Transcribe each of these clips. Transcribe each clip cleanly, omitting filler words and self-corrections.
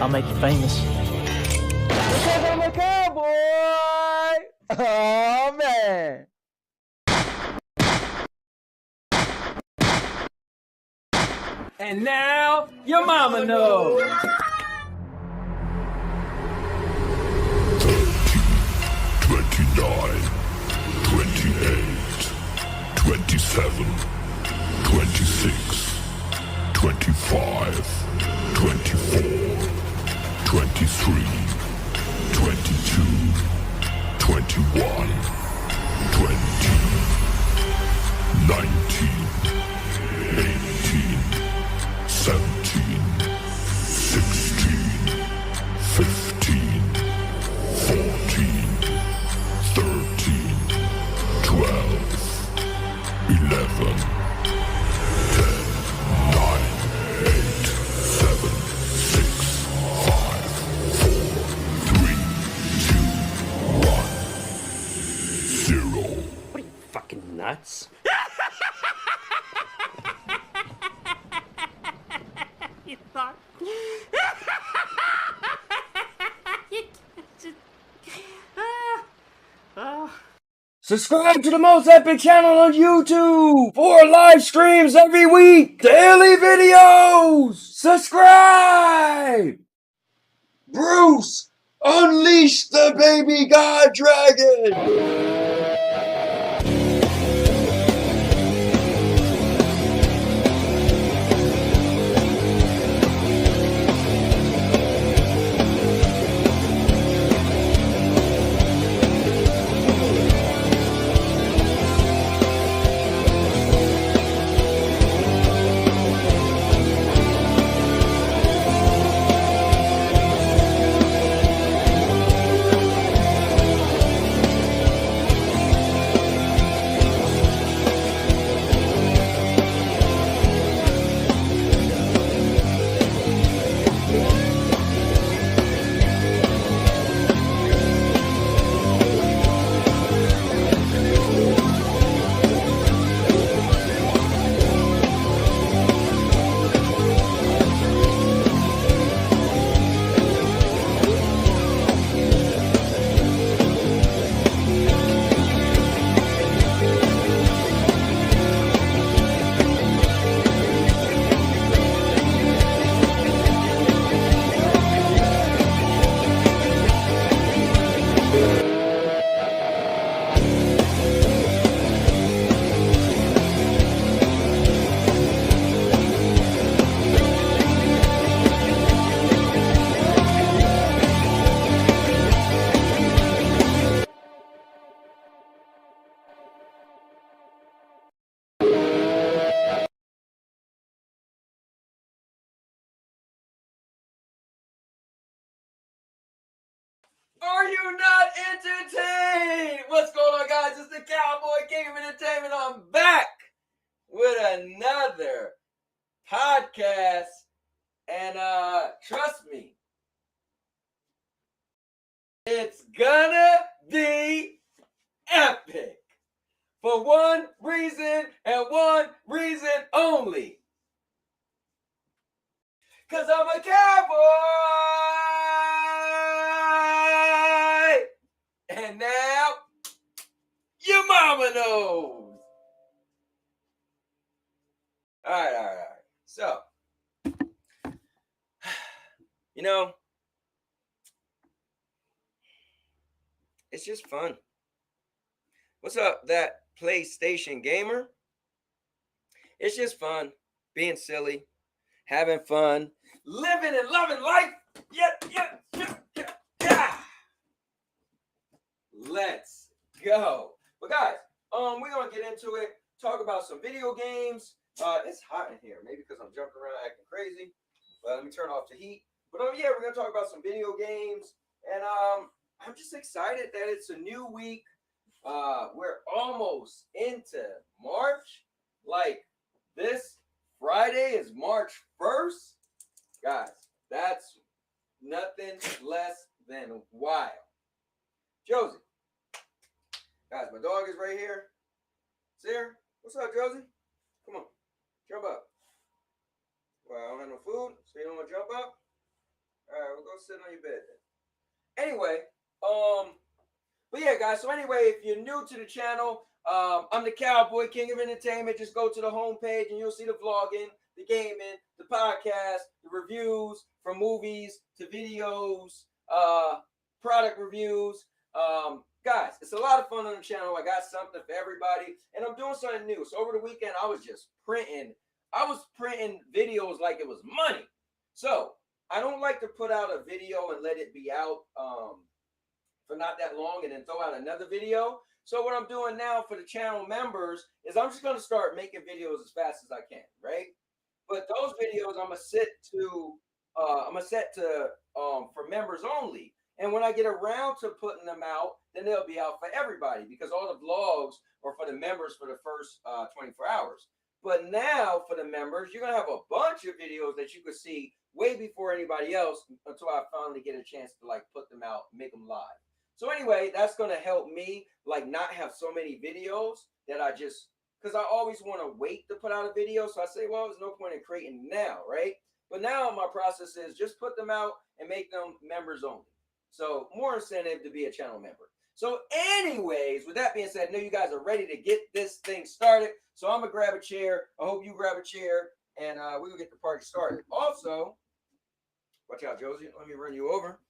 I'll make you famous. Because I'm a cowboy! Oh, man! And now, your mama knows. 29, 28, 27, 26, 25, 24, 23, 22, 21, 20, 19, 18, 17, 16, 15, 14, 13, 12, 11, 10, 9, 8, 7, 6, 5, 4, 3, 2, 1, 0. What are you, fucking nuts? You thought? Subscribe to the most epic channel on YouTube for live streams every week. Daily videos. Subscribe. Bruce, unleash the baby god dragon. Are you not entertained? What's going on, guys? It's the Cowboy King of Entertainment. I'm back with another podcast. And trust me, it's gonna be epic. For one reason and one reason only. Because I'm a cowboy. And now, your mama knows. All right. So, you know, it's just fun. What's up, that PlayStation gamer? It's just fun being silly, having fun, living and loving life. Yeah. Let's go. But guys, we're gonna get into it. Talk about some video games. It's hot in here, maybe because I'm jumping around acting crazy. But let me turn off the heat. But yeah, we're gonna talk about some video games, and I'm just excited that it's a new week. We're almost into March. Like this Friday is March 1st. Guys, that's nothing less than wild. Josie. Guys, my dog is right here. See her? What's up, Josie? Come on. Jump up. Well, I don't have no food, so you don't want to jump up? All right, sit on your bed then. Anyway, but yeah, guys. So anyway, if you're new to the channel, I'm the Cowboy King of Entertainment. Just go to the homepage and you'll see the vlogging, the gaming, the podcast, the reviews from movies to videos, product reviews. Guys, it's a lot of fun on the channel. I got something for everybody, and I'm doing something new. So over the weekend, I was printing videos like it was money. So I don't like to put out a video and let it be out for not that long and then throw out another video. So what I'm doing now for the channel members is I'm just going to start making videos as fast as I can, right? But those videos I'm gonna set to for members only. And when I get around to putting them out, then they'll be out for everybody because all the vlogs are for the members for the first 24 hours. But now for the members, you're gonna have a bunch of videos that you could see way before anybody else until I finally get a chance to like put them out, make them live. So anyway, that's gonna help me like not have so many videos that I just, because I always want to wait to put out a video. So I say, well, there's no point in creating now, right? But now my process is just put them out and make them members only. So more incentive to be a channel member. So anyways, with that being said, I know you guys are ready to get this thing started. So I'm going to grab a chair. I hope you grab a chair and we will get the party started. Also, watch out, Josie. Let me run you over.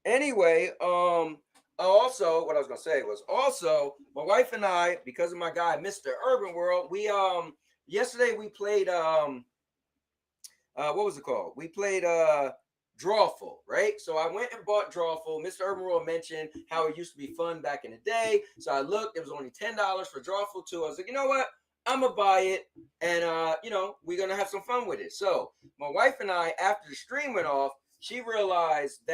Anyway, also, what I was gonna say was also my wife and I, because of my guy, Mr. Urban World, we yesterday we played what was it called? We played Drawful, right? So I went and bought Drawful. Mr. Urban World mentioned how it used to be fun back in the day. So I looked, it was only $10 for Drawful 2. I was like, you know what? I'm gonna buy it, and you know, we're gonna have some fun with it. So my wife and I, after the stream went off, she realized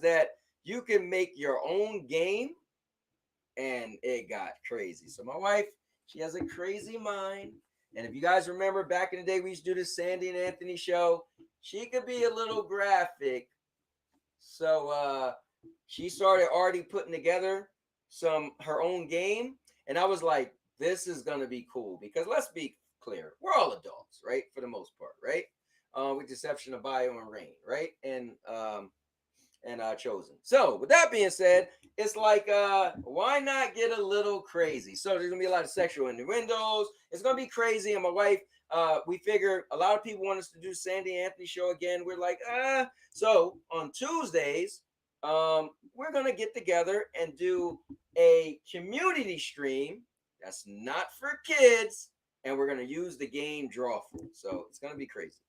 that you can make your own game, and it got crazy. So my wife, she has a crazy mind. And if you guys remember back in the day, we used to do the Sandy and Anthony show. She could be a little graphic. So she started already putting together her own game. And I was like, this is going to be cool. Because let's be clear, we're all adults, right? For the most part, right? With the exception of Bio and Rain, right? And Chosen. So with that being said, it's like why not get a little crazy? So there's gonna be a lot of sexual innuendos. It's gonna be crazy. And my wife, we figure a lot of people want us to do Sandy Anthony show again. We're like, so on Tuesdays, we're gonna get together and do a community stream that's not for kids, and we're gonna use the game Drawful. So it's gonna be crazy.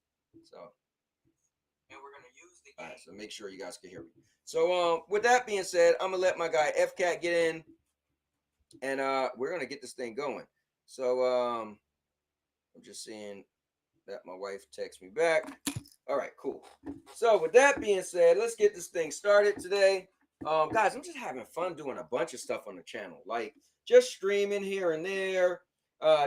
So, and we're gonna use the game. All right, so make sure you guys can hear me. So with that being said, I'm gonna let my guy FCat get in, and we're gonna get this thing going. So I'm just seeing that my wife texts me back. All right, cool. So with that being said, let's get this thing started today. Guys, I'm just having fun doing a bunch of stuff on the channel, like just streaming here and there,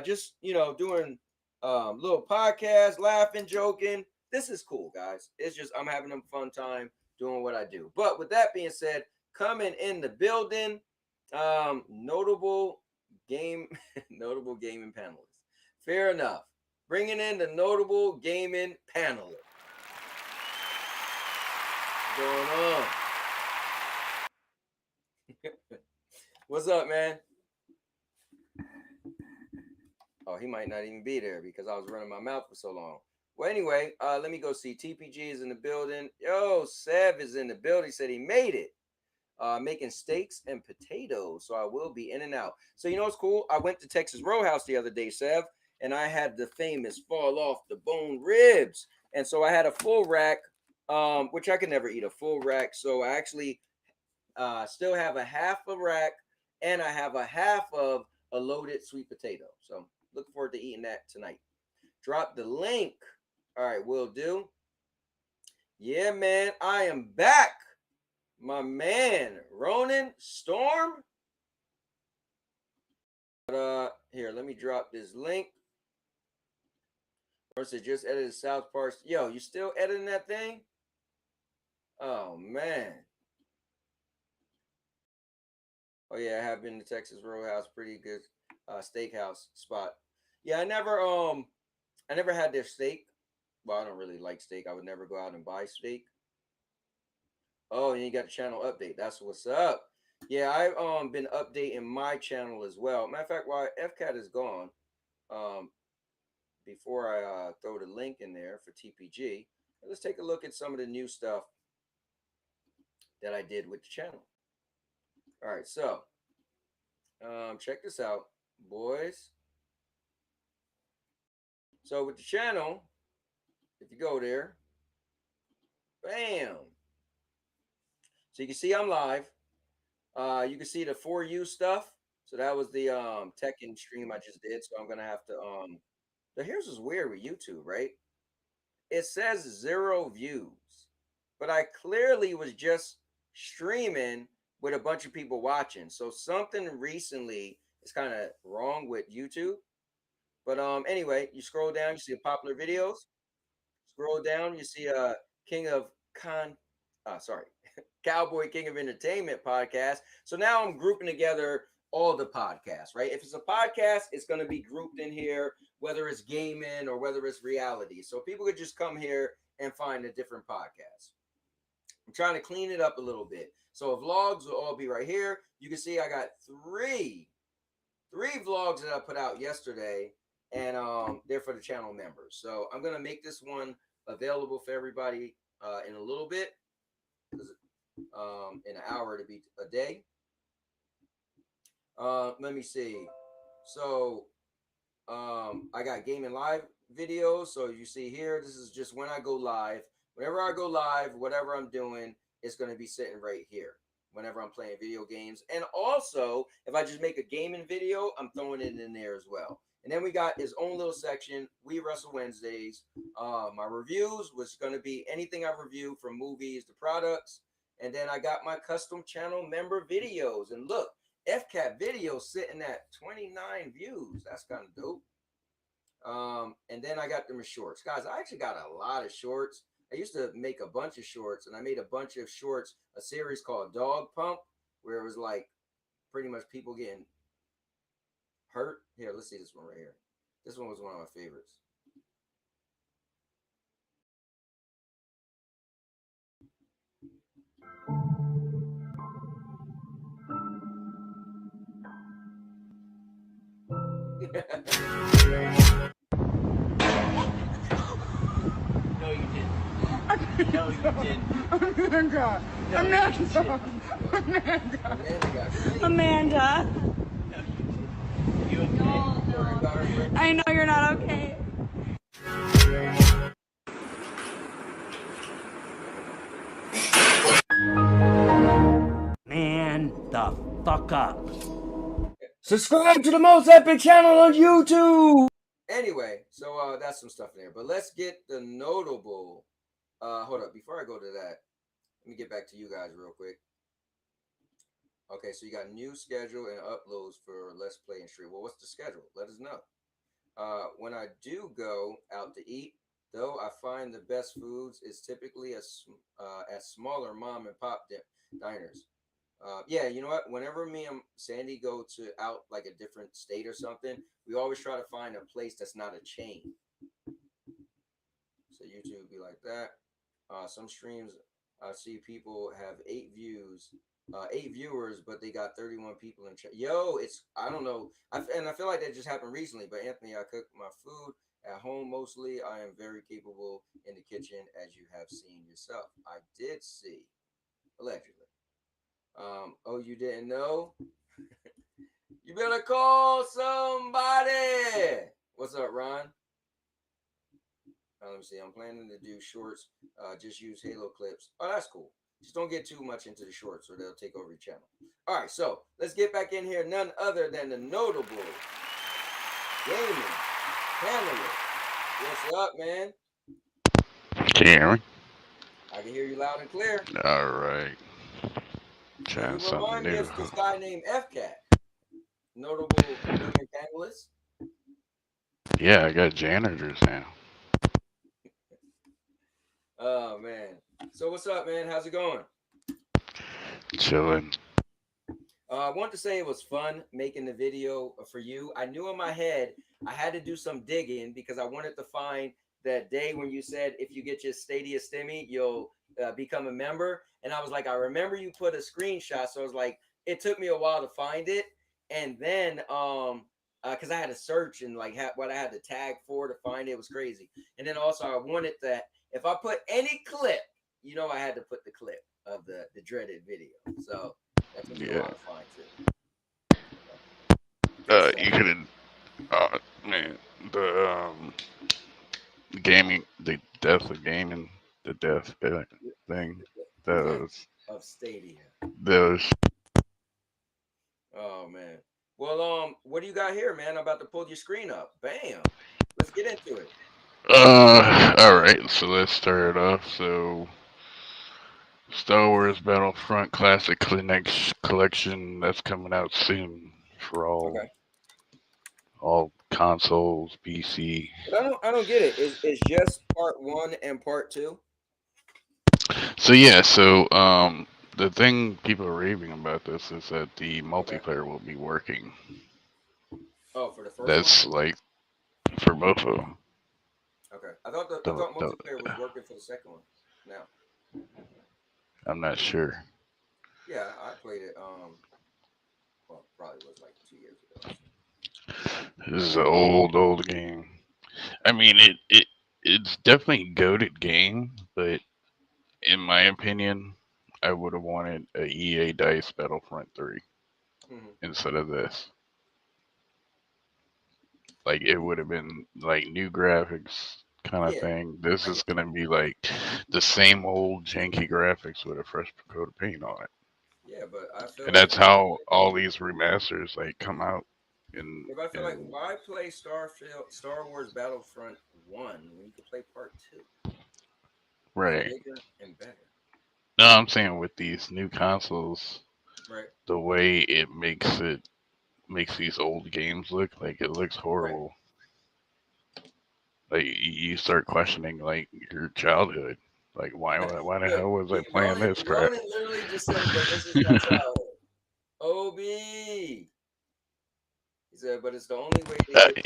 just doing little podcasts, laughing, joking. This is cool, guys. It's just I'm having a fun time doing what I do. But with that being said, coming in the building, notable gaming panelists. Fair enough. Bringing in the notable gaming panelists. What's going on? What's up, man? Oh, he might not even be there because I was running my mouth for so long. Well, anyway, let me go see. TPG is in the building. Yo, Sev is in the building. He said he made it. Making steaks and potatoes. So I will be in and out. So you know what's cool? I went to Texas Roadhouse the other day, Sev, and I had the famous fall off the bone ribs. And so I had a full rack, which I can never eat a full rack. So I actually still have a half a rack, and I have a half of a loaded sweet potato. So look forward to eating that tonight. Drop the link. All right, will do. Yeah, man, I am back. My man, Ronan Storm. Here, let me drop this link. Or it just edited South Park. Yo, you still editing that thing? Oh, man. Oh, yeah, I have been to Texas Roadhouse. Pretty good steakhouse spot. Yeah, I never had their steak, Well, I don't really like steak. I would never go out and buy steak. Oh, and you got the channel update. That's what's up. Yeah, I've been updating my channel as well. Matter of fact, while FCAT is gone, um, before I throw the link in there for TPG, let's take a look at some of the new stuff that I did with the channel. All right, so check this out, boys. So with the channel, if you go there, bam. So you can see I'm live. You can see the For You stuff. So that was the Tekken stream I just did. So I'm gonna have to But here's what's weird with YouTube, right? It says 0 views, but I clearly was just streaming with a bunch of people watching. So something recently is kind of wrong with YouTube. But anyway, you scroll down, you see the popular videos. Scroll down, you see Cowboy King of Entertainment podcast. So now I'm grouping together all the podcasts, right? If it's a podcast, it's going to be grouped in here, whether it's gaming or whether it's reality. So people could just come here and find a different podcast. I'm trying to clean it up a little bit. So vlogs will all be right here. You can see I got three vlogs that I put out yesterday, and they're for the channel members. So I'm going to make this one available for everybody in a little bit, in an hour to be a day. Let me see. So I got gaming live videos. So you see here, this is just when I go live. Whenever I go live, whatever I'm doing, it's going to be sitting right here whenever I'm playing video games. And also, if I just make a gaming video, I'm throwing it in there as well. And then we got his own little section, We Wrestle Wednesdays. My reviews was going to be anything I review, from movies to products. And then I got my custom channel member videos. And look, FCAT video sitting at 29 views. That's kind of dope. And then I got them shorts. Guys, I actually got a lot of shorts. I used to make a bunch of shorts, and I made a bunch of shorts, a series called Dog Pump, where it was like pretty much people getting hurt. Here, let's see this one right here. This one was one of my favorites. No, you didn't. No, you didn't. Amanda. No, Amanda. Amanda. No, you didn't. You okay? I know you're not okay. Man the fuck up. Subscribe to the most epic channel on YouTube. Anyway, so that's some stuff in there. But let's get the notable. Hold up, before I go to that, let me get back to you guys real quick. Okay, so you got new schedule and uploads for Let's Play and Stream. Well, what's the schedule? Let us know. When I do go out to eat, though, I find the best foods is typically at smaller mom and pop diners. Yeah, you know what? Whenever me and Sandy go to out like a different state or something, we always try to find a place that's not a chain. So YouTube would be like that. Some streams I see people have 8 viewers, but they got 31 people in chat. Yo, I don't know. And I feel like that just happened recently. But Anthony, I cook my food at home mostly. I am very capable in the kitchen, as you have seen yourself. I did see, allegedly. Oh, you didn't know? You better call somebody. What's up, Ron? Let me see. I'm planning to do shorts. Just use Halo clips. Oh, that's cool. Just don't get too much into the shorts, or they'll take over your channel. All right, so let's get back in here. None other than the notable gaming panelist. What's up, man? Can you hear me? I can hear you loud and clear. All right. So Trying you something remind me new. of this guy named FCAT. Notable gaming panelist. Yeah, I got janitors now. Oh, man. So what's up, man? How's it going? Chilling. I want to say it was fun making the video for you. I knew in my head I had to do some digging because I wanted to find that day when you said if you get your Stadia Stimmy, you'll become a member. And I was like, I remember you put a screenshot. So I was like, it took me a while to find it. And then because I had to search and like what I had to tag for to find it. It was crazy. And then also I wanted that if I put any clip, you know, I had to put the clip of the dreaded video. So that took me a while to find too. You could have, man, the gaming, the death of gaming, the death thing, those, of Stadia. those. Oh man. Well, what do you got here, man? I'm about to pull your screen up. Bam. Let's get into it. All right. So let's start it off. So, Star Wars Battlefront Classic Collection that's coming out soon for all consoles, PC. But I don't get it. It's just part 1 and part 2. So yeah, the thing people are raving about this is that the multiplayer will be working. Oh, for the first That's one? like for both of them. Okay. I thought multiplayer was working for the second one. Now. I'm not sure. Yeah, I played it well, probably was like 2 years ago. This is an old game. I mean, it's definitely a goated game, but in my opinion, I would have wanted a EA Dice Battlefront 3 instead of this. Like, it would have been like new graphics kind of thing. This is gonna be like the same old janky graphics with a fresh coat of paint on it. Yeah, but I feel And like that's how all these remasters like come out. If I feel like why play Star Wars Battlefront 1 when you could play part 2? Right. Bigger and better. No, I'm saying with these new consoles, right, the way it makes these old games look like it looks horrible. Like you start questioning like your childhood. Like why the hell was I playing this crap? Ronan literally just said, but this is my childhood. OB. He said, but it's the only way.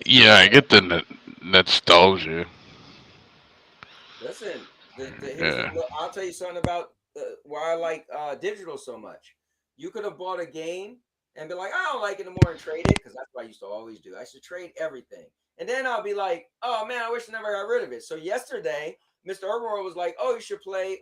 Yeah, I get the nostalgia. Listen, I'll tell you something about why I like digital so much. You could have bought a game and be like, I don't like it anymore and trade it, because that's what I used to always do. I used to trade everything. And then I'll be like, oh man, I wish I never got rid of it. So yesterday, Mr. Aurora was like, oh, you should play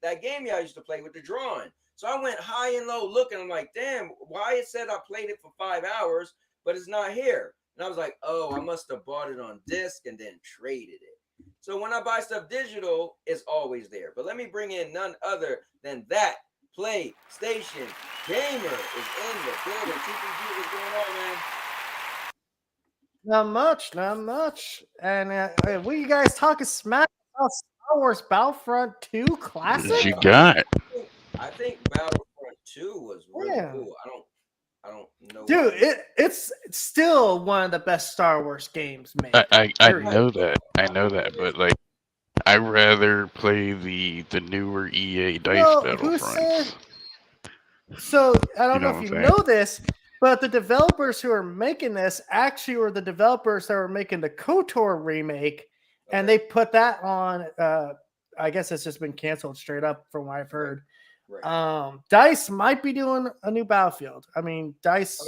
that game I used to play with the drawing. So I went high and low looking. I'm like, damn, why it said I played it for 5 hours, but it's not here. And I was like, oh, I must have bought it on disc and then traded it. So when I buy stuff digital, it's always there. But let me bring in none other than that PlayStation Gamer is in the building. TPG, what's going on, man? Not much. And what you guys talking smack about Star Wars Battlefront 2 Classic? What you got? I think Battlefront 2 was really cool. I don't know. Dude, it's still one of the best Star Wars games made. I know that. I know that, but like I'd rather play the newer EA Dice Battlefronts. So I don't know if you know this, but the developers who are making this actually were the developers that were making the KOTOR remake, and they put that on. I guess it's just been canceled straight up from what I've heard. Right. Dice might be doing a new Battlefield. I mean, Dice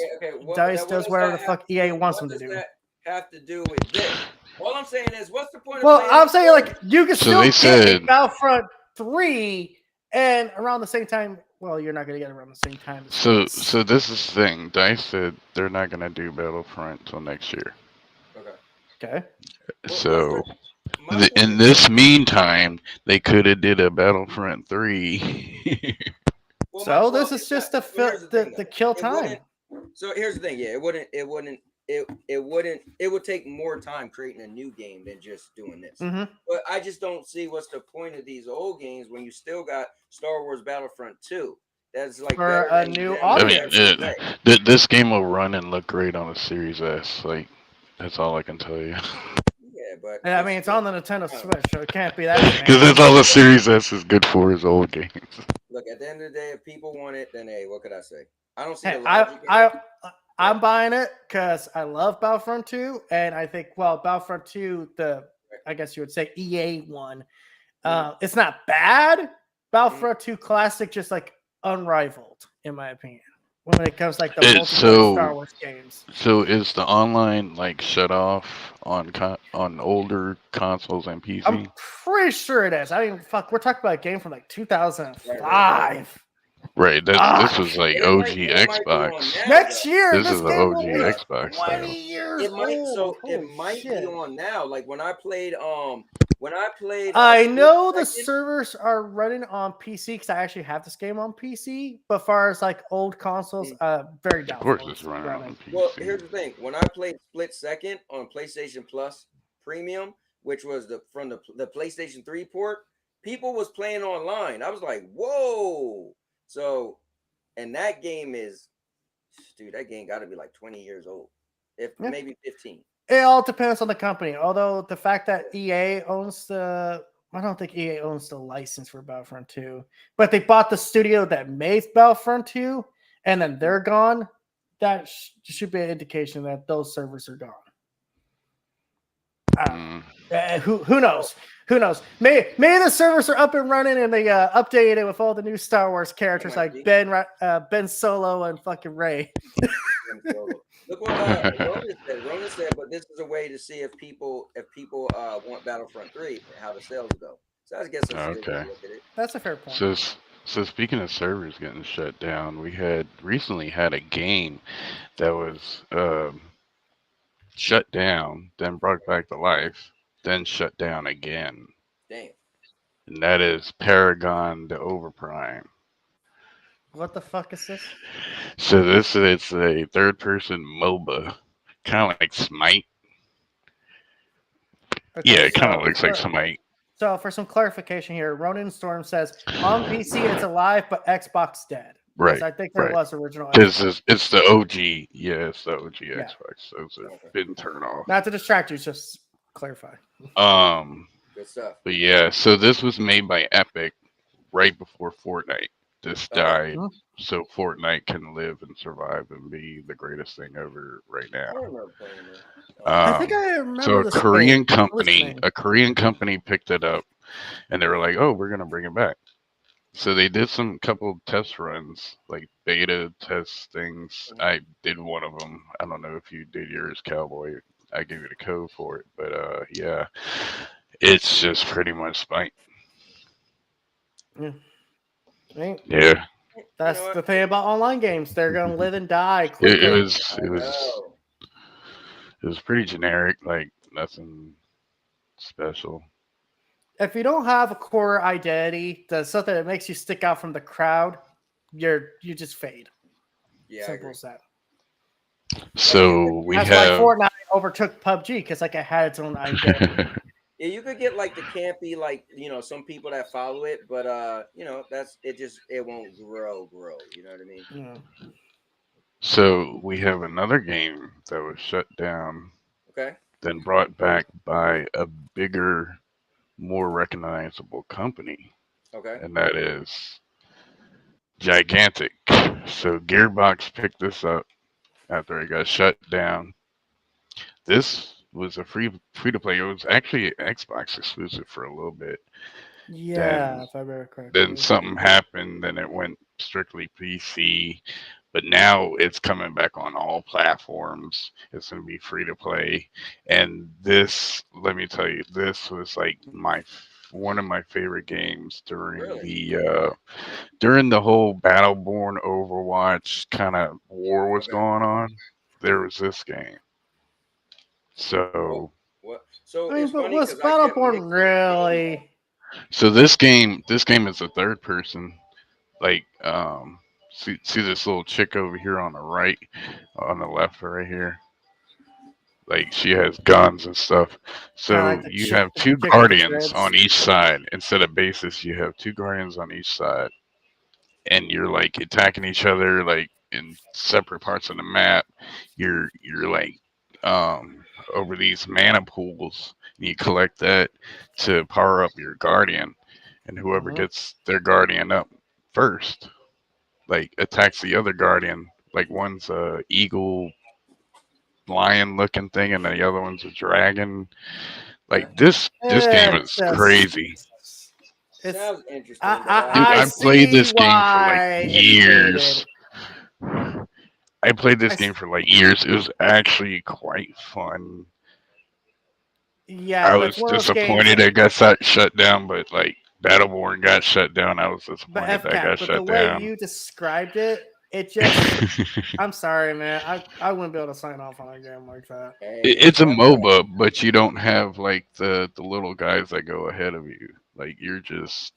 does whatever the fuck EA wants them to do. What does that have to do with this? All I'm saying is, what's the point? Well, I'm saying like you can still get Battlefront 3, and around the same time. Well, you're not going to get it around the same time. So this is the thing. DICE said they're not going to do Battlefront until next year. Okay. So in this meantime, they could have did a Battlefront 3. So this is just to kill time. So here's the thing. Yeah, it would take more time creating a new game than just doing this. But I just don't see what's the point of these old games when you still got Star Wars Battlefront 2. That's like for a new audience. I mean, this game will run and look great on a Series S. Like that's all I can tell you. Yeah, but I mean, it's on the Nintendo Switch, so it can't be that. Because that's all the Series S is good for is old games. Look, at the end of the day, if people want it, then hey, what could I say? I don't see the logic. I'm buying it because I love Battlefront 2, and I think, well, Battlefront 2, the I guess you would say EA one. It's not bad. BattleFront 2 Classic, just like unrivaled, in my opinion, when it comes like the multiplayer Star Wars games. So is the online like shut off on older consoles and PC? I'm pretty sure it is. I mean, fuck, we're talking about a game from like 2005. Right. This was like OG Xbox. Next year, this is an OG Xbox. 20 years It might old. it might be on now. Like when I played I know the servers are running on PC because I actually have this game on PC. But as far as like old consoles, very doubtful. Of course, it's running on PC. Well, here's the thing: when I played Split Second on PlayStation Plus Premium, which was from the PlayStation 3 port, people was playing online. I was like, whoa! So, and that game is, dude, that game got to be like 20 years old, maybe 15. It all depends on the company. Although the fact that EA owns I don't think EA owns the license for Battlefront 2, but they bought the studio that made Battlefront 2, and then they're gone. That should be an indication that those servers are gone. Who knows? Who knows? Maybe the servers are up and running and they updated it with all the new Star Wars characters like Ben Solo and fucking Rey. Look what Ronan said. Ronan said, but this is a way to see if people want Battlefront 3, how the sales go. So I guess that's a good way to look at it. That's a fair point. So speaking of servers getting shut down, we recently had a game that was shut down, then brought back to life, then shut down again. Damn. And that is Paragon the Overprime. What the fuck is this? So it's a third-person MOBA, kind of like Smite. Okay, yeah, it kind of looks like Smite. So for some clarification here, Ronin Storm says on PC it's alive, but Xbox dead. Right. I think there was original. It's the OG. Yeah, it's the OG Xbox. So it's been turned off. Not to distract you, just clarify. Good stuff. But yeah, so this was made by Epic right before Fortnite. This died, so Fortnite can live and survive and be the greatest thing ever right now. I remember playing it. I think I remember. So a Korean company picked it up, and they were like, "Oh, we're gonna bring it back." So they did couple test runs, like beta test things. I did one of them. I don't know if you did yours, Cowboy. I gave you the code for it, but yeah, it's just pretty much Spite. Yeah. Right? Yeah. That's the thing about online games. They're gonna live and die quickly. It was pretty generic, like nothing special. If you don't have a core identity, that's something that makes you stick out from the crowd, you just fade. Yeah, simple as that. So That's why Fortnite overtook PUBG because like it had its own identity. Yeah, you could get like the campy, like some people that follow it, but it won't grow. You know what I mean? Yeah. So we have another game that was shut down. Okay. Then brought back by a bigger, more recognizable company. Okay. And that is Gigantic. So Gearbox picked this up after it got shut down. This was a free to play. It was actually Xbox exclusive for a little bit. Yeah, if I remember correctly. Then something happened, then it went strictly PC. But now it's coming back on all platforms. It's going to be free to play. And this, let me tell you, this was like one of my favorite games during the whole Battleborn Overwatch kind of war was going on. There was this game. So what? So was Battleborn really? So this game is a third person. Like see this little chick over here on the right, on the left right here. Like she has guns and stuff. So you have two guardians on each side. Instead of bases, you have two guardians on each side. And you're like attacking each other like in separate parts of the map. You're like over these mana pools. And you collect that to power up your guardian. And whoever gets their guardian up first, like attacks the other guardian. Like one's a eagle lion looking thing and the other one's a dragon. Like this game is crazy. Sounds interesting. I Dude, I played this game for why like it's years. rated. I played this game for like years. It was actually quite fun. Yeah, I but was it's one of those disappointed games. it got shut down, but like Battleborn got shut down. I was But disappointed that FCAT, got but shut the way down. you described it, it just. I'm sorry, man. I wouldn't be able to sign off on a game like that. It's a MOBA, but you don't have like the little guys that go ahead of you. Like you're just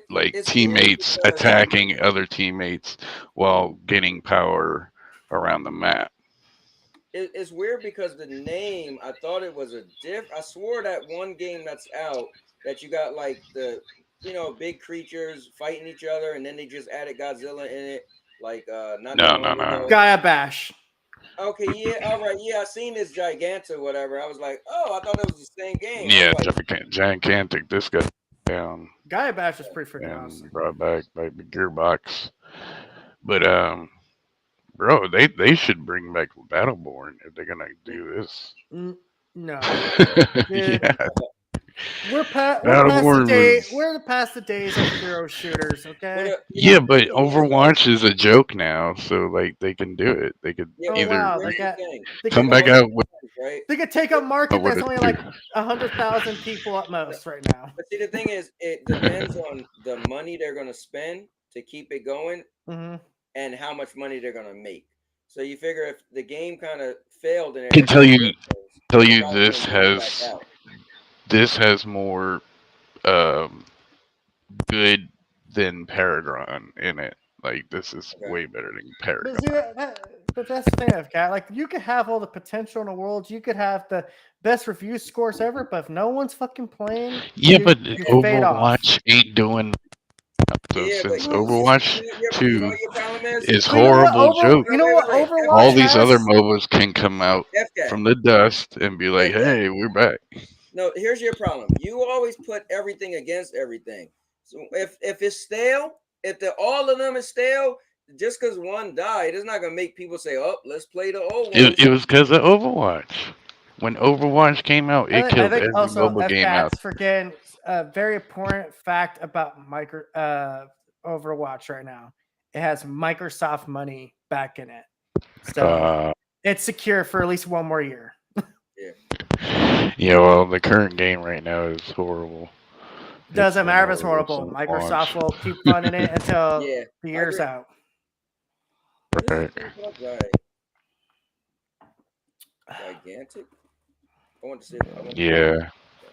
like teammates attacking other teammates while getting power around the map. It's weird because the name, I thought it was I swore that one game that's out that you got like the, big creatures fighting each other, and then they just added Godzilla in it. Like, No. Gaia Bash. Okay, yeah, all right, yeah, I seen this Giganta, whatever. I was like, oh, I thought it was the same game. Yeah, like, Gigantic. This guy down. Gaia Bash is pretty freaking awesome. Brought back by the Gearbox, but bro, they should bring back Battleborn if they're gonna do this. No, Yeah. We're past the days of hero shooters, okay? Yeah, but Overwatch is a joke now, so like they can do it. They could either come back out with. They could take a market that's only like 100,000 people at most right now. But see, the thing is, it depends on the money they're going to spend to keep it going, and how much money they're going to make. So you figure if the game kind of failed, and I can tell you this has more good than Paragon in it. Like this is way better than Paragon. But that's the thing I've got. Like you could have all the potential in the world. You could have the best review scores ever, but if no one's fucking playing, but Overwatch ain't doing. So since Overwatch 2 is horrible joke, you know what? Overwatch all these other MOBAs can come out from the dust and be like, "Hey, we're back." No, here's your problem. You always put everything against everything. So if it's stale, if all of them is stale, just because one died, it's not gonna make people say, "Oh, let's play the old one." It was because of Overwatch. When Overwatch came out, it killed every mobile game out. Forgetting a very important fact about Overwatch right now. It has Microsoft money back in it, so it's secure for at least one more year. Yeah, well, the current game right now is horrible. Doesn't matter if it's horrible. Microsoft will keep funding it until the year's out. Right. Gigantic. I want to see. Yeah.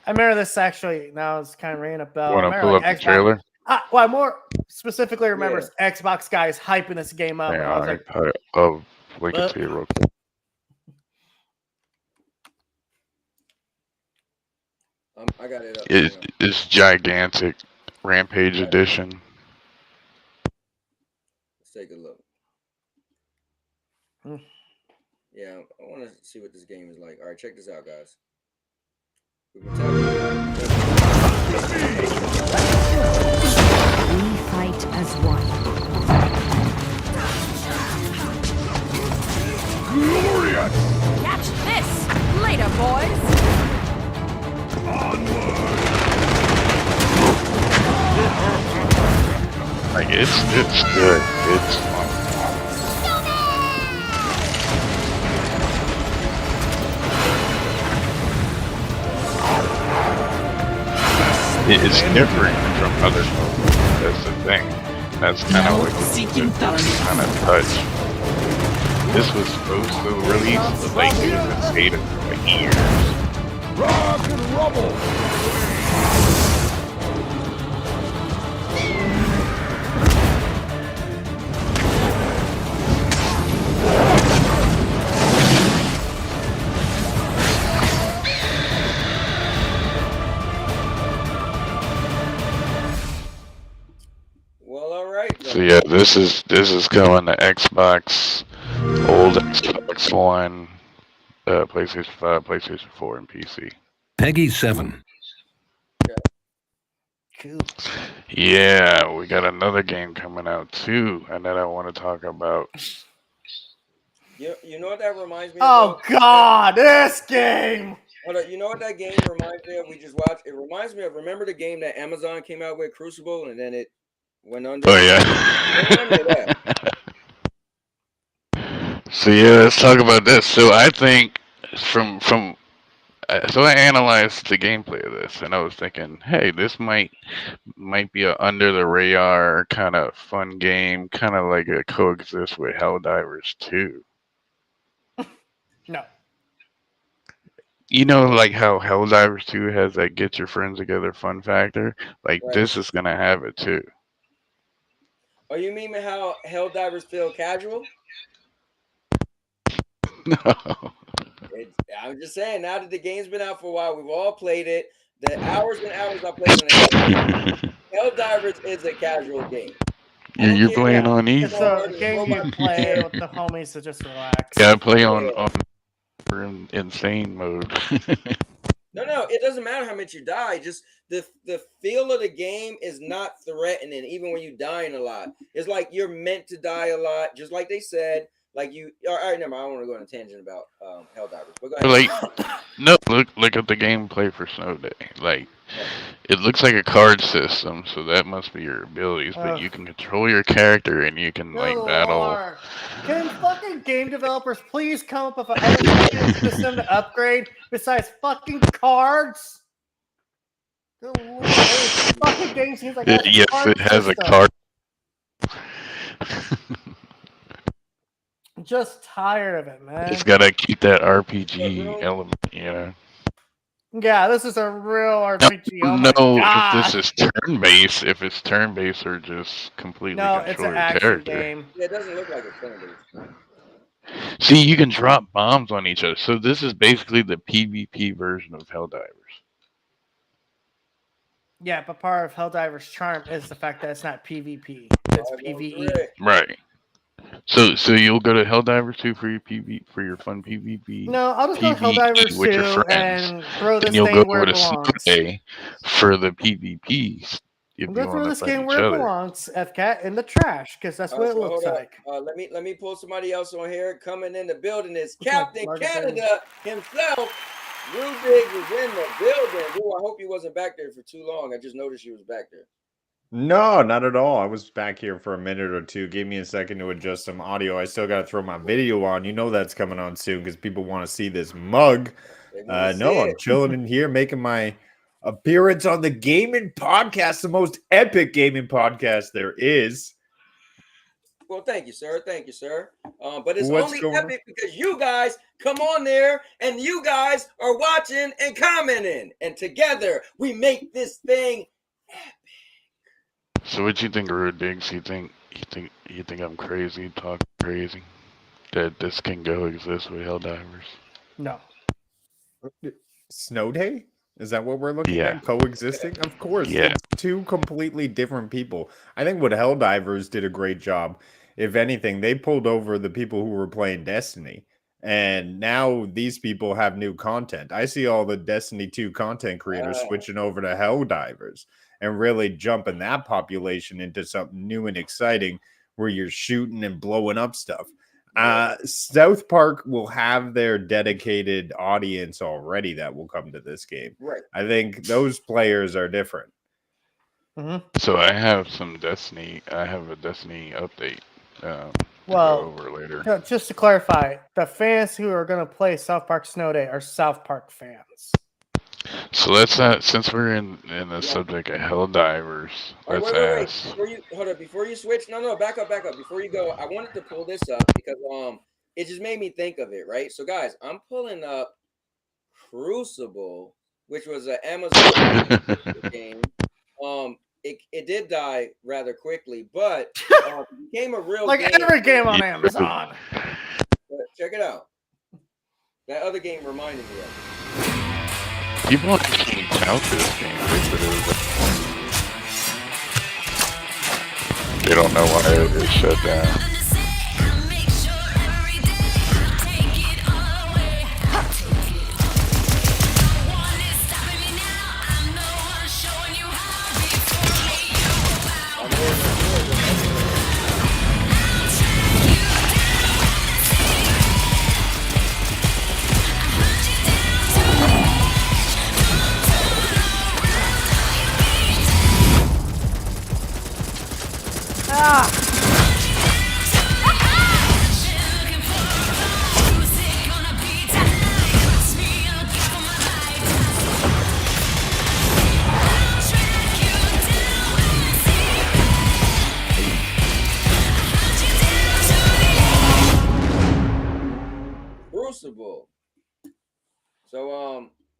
I remember this actually. Now it's kind of ringing a bell. Want to pull up the trailer? Well, I more specifically remember Xbox guys hyping this game up. Yeah, I was like, link it to you real quick. I got it up. It's Gigantic Rampage Edition. Let's take a look. Yeah, I want to see what this game is like. All right, check this out, guys. We fight as one. Glorious! Catch this later, boys! Like it's good. It's fun. It's different from other movies. That's the thing. That's kind of like kind of touch. This was supposed to release, but like it was in beta for like years. Rock and rubble! So yeah, this is coming to Xbox, old Xbox One, PlayStation 5, PlayStation 4, and PC. Peggy 7. Cool. Yeah, we got another game coming out too, and that I want to talk about. You know what that reminds me of? Oh God, this game! Hold on, you know what that game reminds me of? We just watched. It reminds me of. Remember the game that Amazon came out with, Crucible, and then it went under. Oh yeah. So yeah, let's talk about this. So I think so I analyzed the gameplay of this, and I was thinking, hey, this might be a under the radar kind of fun game, kind of like a coexist with HellDivers 2. No. You know, like how HellDivers 2 has that get your friends together fun factor? Like, Right. this is going to have it too. Oh, you mean how HellDivers feel casual? No. I'm just saying, now that the game's been out for a while, we've all played it. The hours and hours I played on it, HellDivers is a casual game. You're playing on easy. It's a game you play with the homies to just relax. Yeah, I play on insane mode. No, it doesn't matter how much you die. Just the feel of the game is not threatening, even when you're dying a lot. It's like you're meant to die a lot, just like they said. Like you, all right, never mind. I don't want to go on a tangent about HellDivers. But go ahead. Like, no, look at the gameplay for Snow Day. Like, it looks like a card system, so that must be your abilities. But you can control your character and you can like battle. Can fucking game developers please come up with another system to upgrade besides fucking cards? Good Lord, fucking game seems like Yes, it has a card. Just tired of it, man. It's gotta keep that RPG element, you know. Yeah, this is a real RPG. If this is turn-based, if it's turn-based or just completely control it's an your action character. game. Yeah, it doesn't look like a turn-based. See, you can drop bombs on each other. So this is basically the PvP version of HellDivers. Yeah, but part of HellDivers' charm is the fact that it's not PvP. It's PvE. Right. So you'll go to HellDivers 2 for your fun PvP. No, I'll just go to HellDivers 2 and throw this you'll thing go where over it to belongs. Sunday for the PvPs. I'm gonna throw this game where it belongs, FCAT, in the trash, because that's what it looks like. Let me pull somebody else on here. Coming in the building is Captain Canada himself. Drew Diggs is in the building. Drew, I hope he wasn't back there for too long. I just noticed he was back there. No, not at all. I was back here for a minute or two. Gave me a second to adjust some audio. I still got to throw my video on. You know that's coming on soon because people want to see this mug. No, I'm chilling in here, making my appearance on the gaming podcast, the most epic gaming podcast there is. Well, thank you, sir. Thank you, sir. But it's only epic because you guys come on there and you guys are watching and commenting, and together we make this thing epic. So what you think, Rude Diggs? You think I'm crazy, talking crazy? That this can go exist with HellDivers? No. Snow Day? Is that what we're looking Yeah. at? Coexisting? Of course. Yeah. It's two completely different people. I think what HellDivers did a great job. If anything, they pulled over the people who were playing Destiny. And now these people have new content. I see all the Destiny 2 content creators switching over to HellDivers and really jumping that population into something new and exciting where you're shooting and blowing up stuff. South Park will have their dedicated audience already that will come to this game. Right. I think those players are different. Mm-hmm. So I have a Destiny update. Well, over later. Just to clarify, the fans who are going to play South Park Snow Day are South Park fans. So let's since we're in the subject of HellDivers, let's ask. Before you switch, back up. Before you go, I wanted to pull this up because it just made me think of it, right? So guys, I'm pulling up Crucible, which was an Amazon game. It did die rather quickly, but it became a real like game. every game on Amazon. But check it out. That other game reminded me of it. People actually count this game. They don't know why it was shut down.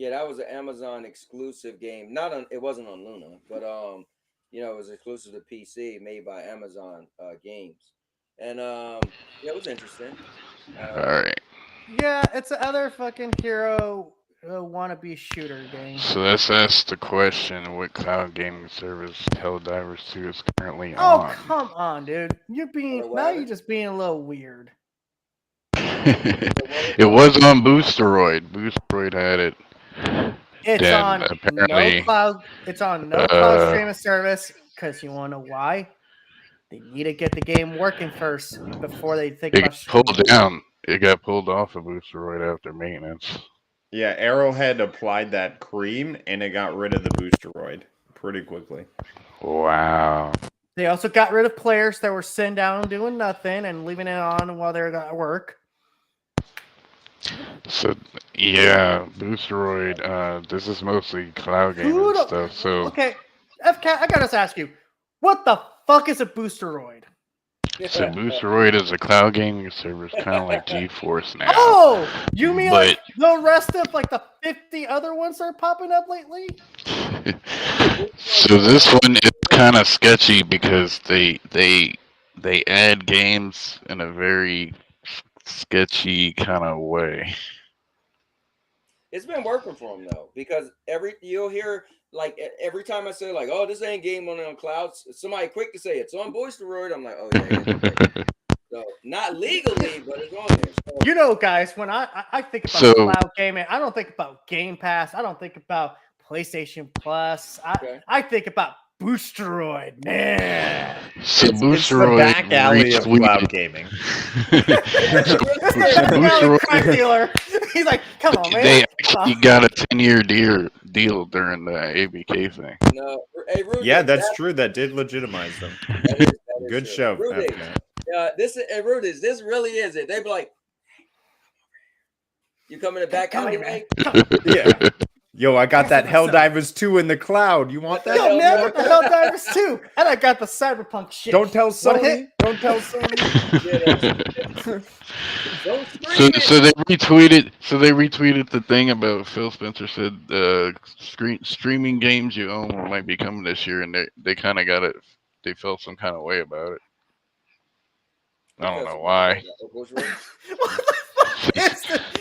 Yeah, that was an Amazon exclusive game. Not on, it wasn't on Luna, but you know, it was exclusive to PC, made by Amazon Games, and yeah, it was interesting. All right. Yeah, it's another fucking hero wannabe shooter game. So let's ask the question: what cloud gaming service HellDivers 2 is currently Oh, on? come on, dude. You're just being a little weird. It was on Boosteroid. Boosteroid had it. It's Then on apparently, no cloud. It's on no cloud streaming service because you want to know why? They need to get the game working first before they think it about got pulled streaming. down. It got pulled off of Boosteroid after maintenance. Yeah, Arrowhead applied that cream and it got rid of the boosteroid pretty quickly. Wow. They also got rid of players that were sitting down doing nothing and leaving it on while they're at work. So yeah, Boosteroid. This is mostly cloud gaming stuff. So okay, FCAT, I gotta ask you, what the fuck is a boosteroid? So Boosteroid is a cloud gaming service, kind of like GeForce now. Oh, you mean like the rest of like the 50 other ones that are popping up lately? So this one is kind of sketchy because they add games in a very sketchy kind of way. It's been working for them though, because you'll hear like every time I say like, "Oh, this ain't game on clouds," somebody quick to say it's on Boosteroid. I'm like, "Oh yeah." So not legally, but it's on there. So, you know, guys, when I think about cloud gaming, I don't think about Game Pass. I don't think about PlayStation Plus. I think about Boosteroid, man. So it's the back alley of cloud gaming. He's like, come on, man. They actually got a 10-year deal during the ABK thing. No, hey, Rudy, yeah, that's true. That did legitimize them. That is Good true. show. Rudy, this really is it. They be like, you come in the back alleyway? Yeah. Yo, I got that HellDivers 2 in the cloud. You want that? Yo, man, I got the HellDivers 2. And I got the Cyberpunk shit. Don't tell Sony. Don't tell Sony. So they retweeted the thing about Phil Spencer said streaming games you own might be coming this year, and they kind of got it. They felt some kind of way about it. I don't know why.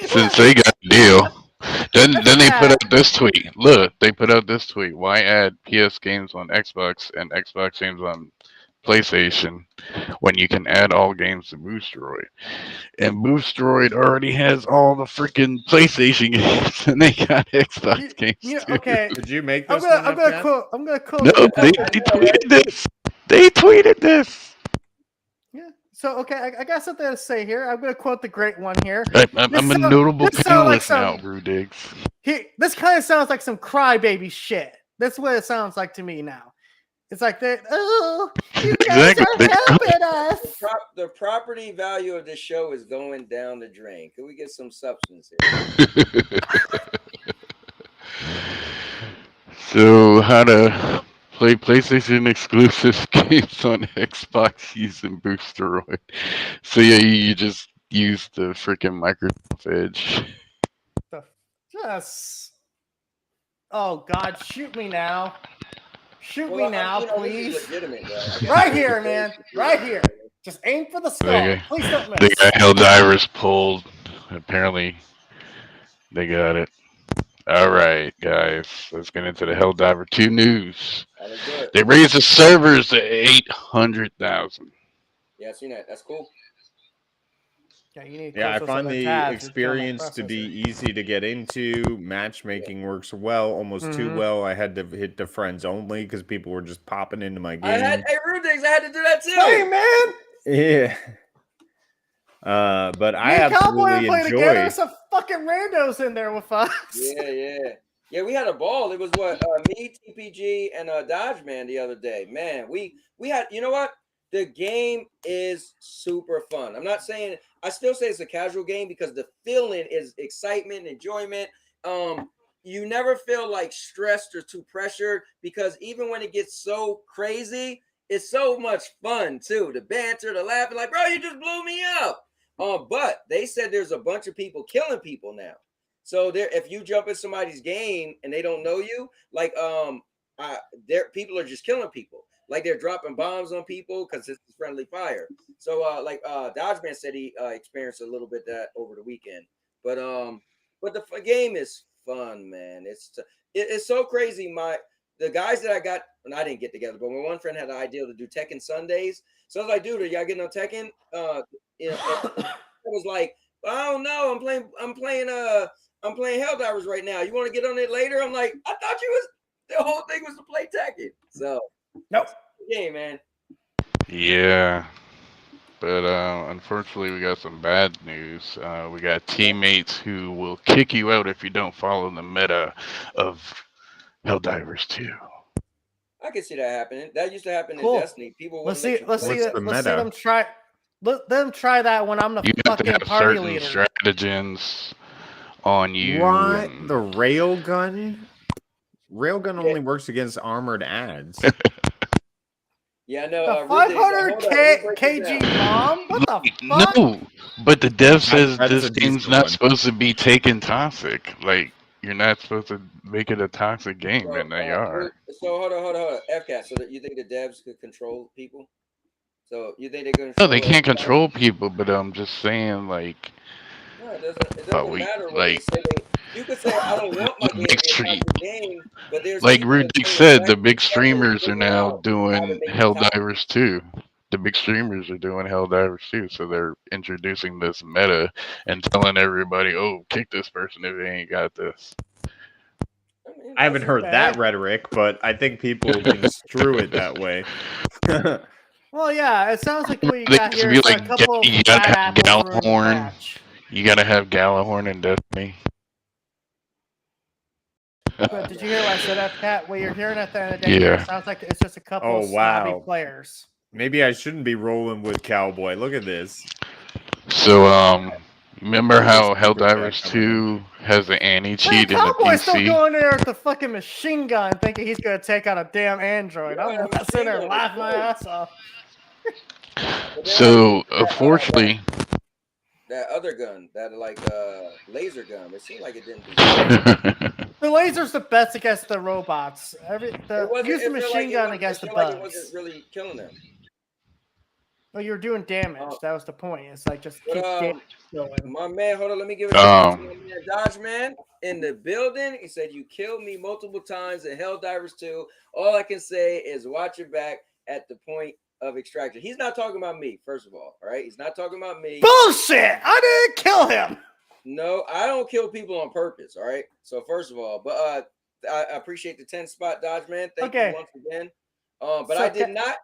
Since they got a deal. Then they put out this tweet. Look, they put out this tweet. Why add PS games on Xbox and Xbox games on PlayStation when you can add all games to Boosteroid? And Boosteroid already has all the freaking PlayStation games, and they got Xbox games too. Okay. Did you make this? I'm gonna quote. No, they tweeted this. They tweeted this. Yeah. So okay, I got something to say here. I'm gonna quote the great one here. I'm a notable panelist now, Brew Diggs. This kind of sounds like some crybaby shit. That's what it sounds like to me now. It's like you guys are helping us. The property value of this show is going down the drain. Can we get some substance here? So how to play PlayStation exclusive games on Xbox using Boosteroid. So yeah, you just use the freaking Microsoft Edge. Oh God, shoot me now. Shoot me now, please. Right here, man. Right here. Just aim for the skull. Please don't miss. They got HellDivers pulled. Apparently, they got it. All right, guys. Let's get into the HellDiver 2 news. They raised the servers to 800,000. Yeah, I've seen that. That's cool. Yeah, I find the experience to be easy to get into. Matchmaking works well, almost too well. I had to hit the friends only because people were just popping into my game. Hey, Rudix, I had to do that too. Hey, man. Yeah. But I absolutely enjoyed. Together, some fucking randos in there with us. Yeah. We had a ball. It was me, TPG, and Dodge Man the other day. Man, we had. You know what? The game is super fun. I'm not saying. I still say it's a casual game because the feeling is excitement, enjoyment. You never feel like stressed or too pressured because even when it gets so crazy, it's so much fun too. The banter, the laughing, like, bro, you just blew me up. But they said there's a bunch of people killing people now. So there, if you jump in somebody's game and they don't know you, like there people are just killing people. Like they're dropping bombs on people because it's friendly fire. So Dodgeman said he experienced a little bit that over the weekend. But the game is fun, man. It's so crazy. The guys that I got, and I didn't get together, but my one friend had the idea to do Tekken Sundays. So I was like, dude, are y'all getting on Tekken? I was like, I don't know. I'm playing HellDivers right now. You want to get on it later? I'm like, I thought the whole thing was to play Tekken. So nope. Game, man. Yeah. But unfortunately, we got some bad news. We got teammates who will kick you out if you don't follow the meta of HellDivers 2. I can see that happening. That used to happen in Destiny. People let's see them try. Let them try that when I'm the you fucking have to have party certain leader. stratagems on you. What? The railgun? Railgun only works against armored ads. Yeah, no. The 500 kg bomb? What the fuck? No, but the dev says this game's not supposed to be taken toxic. Like, you're not supposed to make it a toxic game, and they are. So hold on. FCAT, so that you think the devs could control people? So you think they could? No, they can't control people, but I'm just saying, like. No, it doesn't matter what they say. You could say I don't want my game to be a toxic game, but there's like Rudik said, the big streamers are now doing HellDivers 2. The big streamers are doing HellDivers 2, so they're introducing this meta and telling everybody, "Oh, kick this person if they ain't got this." I haven't heard that rhetoric, but I think people construe it that way. Well, yeah, it sounds like what you got here is like a couple of you gotta have Galahorn. You gotta have Galahorn in Destiny. But did you hear what I said, FCAT? What you're hearing at the end of the day, Yeah. it sounds like it's just a couple of snobby players. Maybe I shouldn't be rolling with Cowboy. Look at this. So, remember how HellDivers 2 has the anti-cheat in the PC? Cowboy's still going there with the fucking machine gun thinking he's going to take out a damn android. I'm sitting there laughing my ass off. So, unfortunately... That other gun, that laser gun, it seemed like it didn't do The laser's the best against the robots. Use the machine gun against the bugs. It wasn't really killing them. Well, you're doing damage. That was the point. It's like just keep damage going. My man, hold on, let me give it to my man Dodgeman in the building. He said you killed me multiple times in HellDivers 2. All I can say is watch your back at the point of extraction. He's not talking about me, first of all right? He's not talking about me. Bullshit! I didn't kill him! No, I don't kill people on purpose, all right? So first of all, but I appreciate the 10 spot, Dodgeman. Thank you once again. But so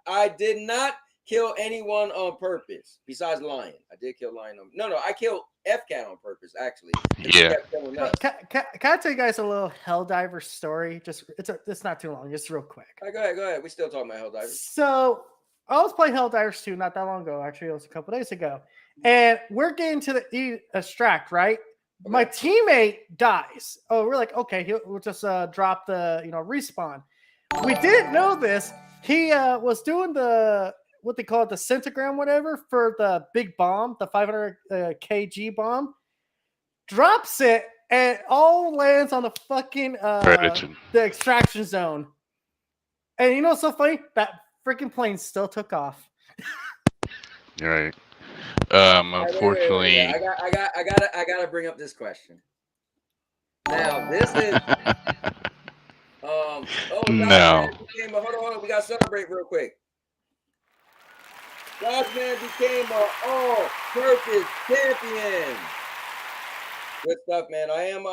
I did not kill anyone on purpose besides Lion. I did kill Lion on I killed FCAT on purpose, actually. Yeah. Can I tell you guys a little HellDivers story? It's not too long, just real quick. Right, go ahead. We still talking about HellDivers. So I was playing HellDivers 2 not that long ago. Actually, it was a couple days ago. And we're getting to the extract, right? Okay. My teammate dies. Oh, we're like, okay, we'll just drop the respawn. We didn't know this. He was doing what they call it, the centigram, whatever, for the big bomb, the 500 kg bomb. Drops it and it all lands on the fucking the extraction zone. And you know what's so funny? That freaking plane still took off. Right. Unfortunately, I gotta bring up this question. Now this is no. Hold on, we gotta celebrate real quick. Dodgeman became an all-purpose champion. Good stuff, man. I am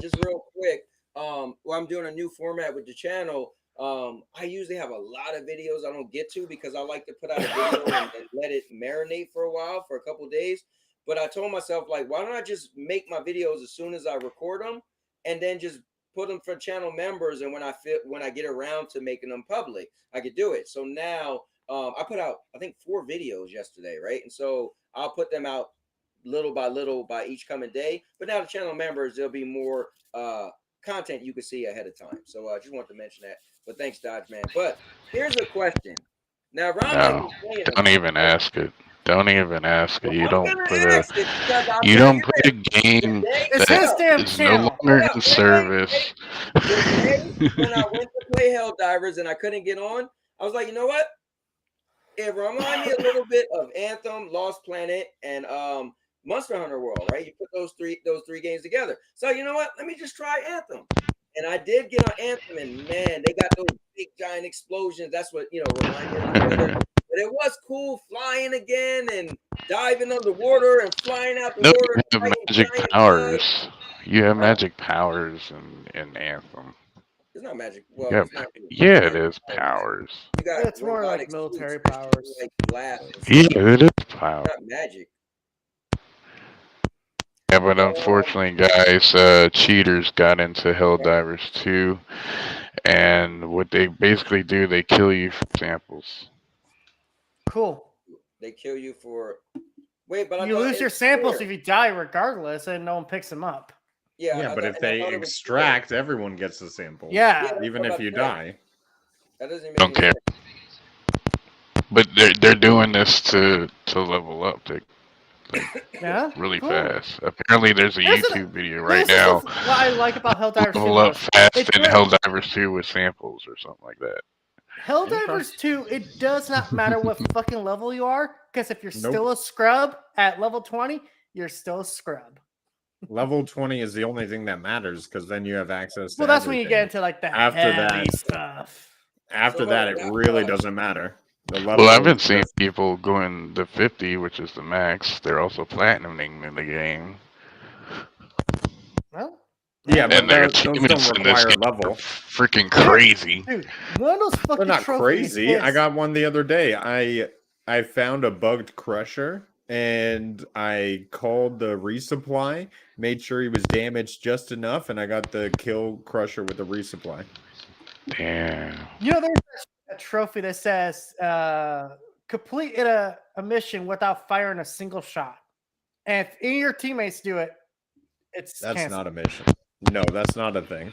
just real quick. I'm doing a new format with the channel. I usually have a lot of videos I don't get to because I like to put out a video and let it marinate for a while, for a couple days. But I told myself, like, why don't I just make my videos as soon as I record them and then just put them for channel members, and when I get around to making them public, I could do it. So now I put out, I think, 4 videos yesterday, right? And so I'll put them out little by each coming day. But now the channel members, there'll be more content you can see ahead of time. So I just wanted to mention that. But thanks, Dodge Man. But here's a question. Now, Ron, don't even ask it. Don't even ask it. You I'm don't gonna put a ask it because I'll you tell don't you put this. a game It's that his damn is no channel. longer Hold in up, wait. service. Today, when I went to play HellDivers and I couldn't get on, I was like, you know what? It reminded me a little bit of Anthem, Lost Planet, and Monster Hunter World, right? You put those three games together. So you know what? Let me just try Anthem. And I did get on Anthem, and man, they got those big giant explosions. That's what reminded me of each other. But it was cool flying again and diving underwater and flying out the No, water. you have Fighting magic giant bugs. powers. You have Huh? magic powers in Anthem. It's not magic. Well, Yeah, it's not. yeah, it Magic is powers. powers. You got It's more robotic like military suits that shoot powers. like blast and Yeah, stuff. it is powers. Not magic. Yeah, but unfortunately, guys, cheaters got into HellDivers 2, and what they basically do, they kill you for samples. Cool. They kill you for. Wait, but I You thought lose your it's samples fair. if you die regardless, and no one picks them up. Yeah, Yeah, but if they extract, everyone gets the samples. Yeah. Even if you die. That doesn't make Don't any care. sense. But they're doing this to level up, Yeah, really cool. fast. Apparently, there's a This is- YouTube video right This now. is what I like about HellDivers 2. Level up fast It in does- HellDivers 2 with samples or something like that. HellDivers 2, it does not matter what fucking level you are, because if you're Nope. still a scrub at level 20, you're still a scrub. Level 20 is the only thing that matters because then you have access to Well, that's when you everything. get into like the After heavy that- stuff. After So, that, like, it that really much. doesn't matter. The Well, level I've been is seeing just- people going to 50, which is the max. They're also platinuming in the game. Well, Yeah, but And their those don't achievements in this require game are level. freaking crazy. dude, one of those They're fucking not trophies crazy. I is- got one the other day. I found a bugged crusher and I called the resupply, made sure he was damaged just enough, and I got the kill crusher with the resupply. Damn. You know, there's a trophy that says complete a mission without firing a single shot. And if any of your teammates do it, it's That's canceled. not a mission. No, that's not a thing.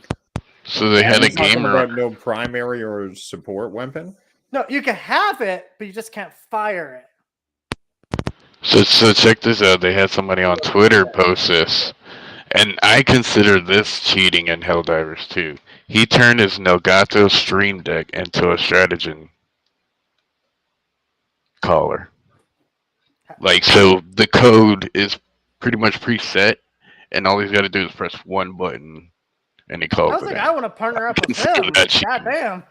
So they had a Are you talking gamer. about no primary or support weapon. No, you can have it, but you just can't fire it. So check this out. They had somebody on Twitter post this, and I consider this cheating in HellDivers 2. He turned his Elgato Stream Deck into a Stratagen caller. Like, so the code is pretty much preset, and all he's got to do is press one button, and he calls I was it like, in. I want to partner up with Consider him. that cheating. Goddamn.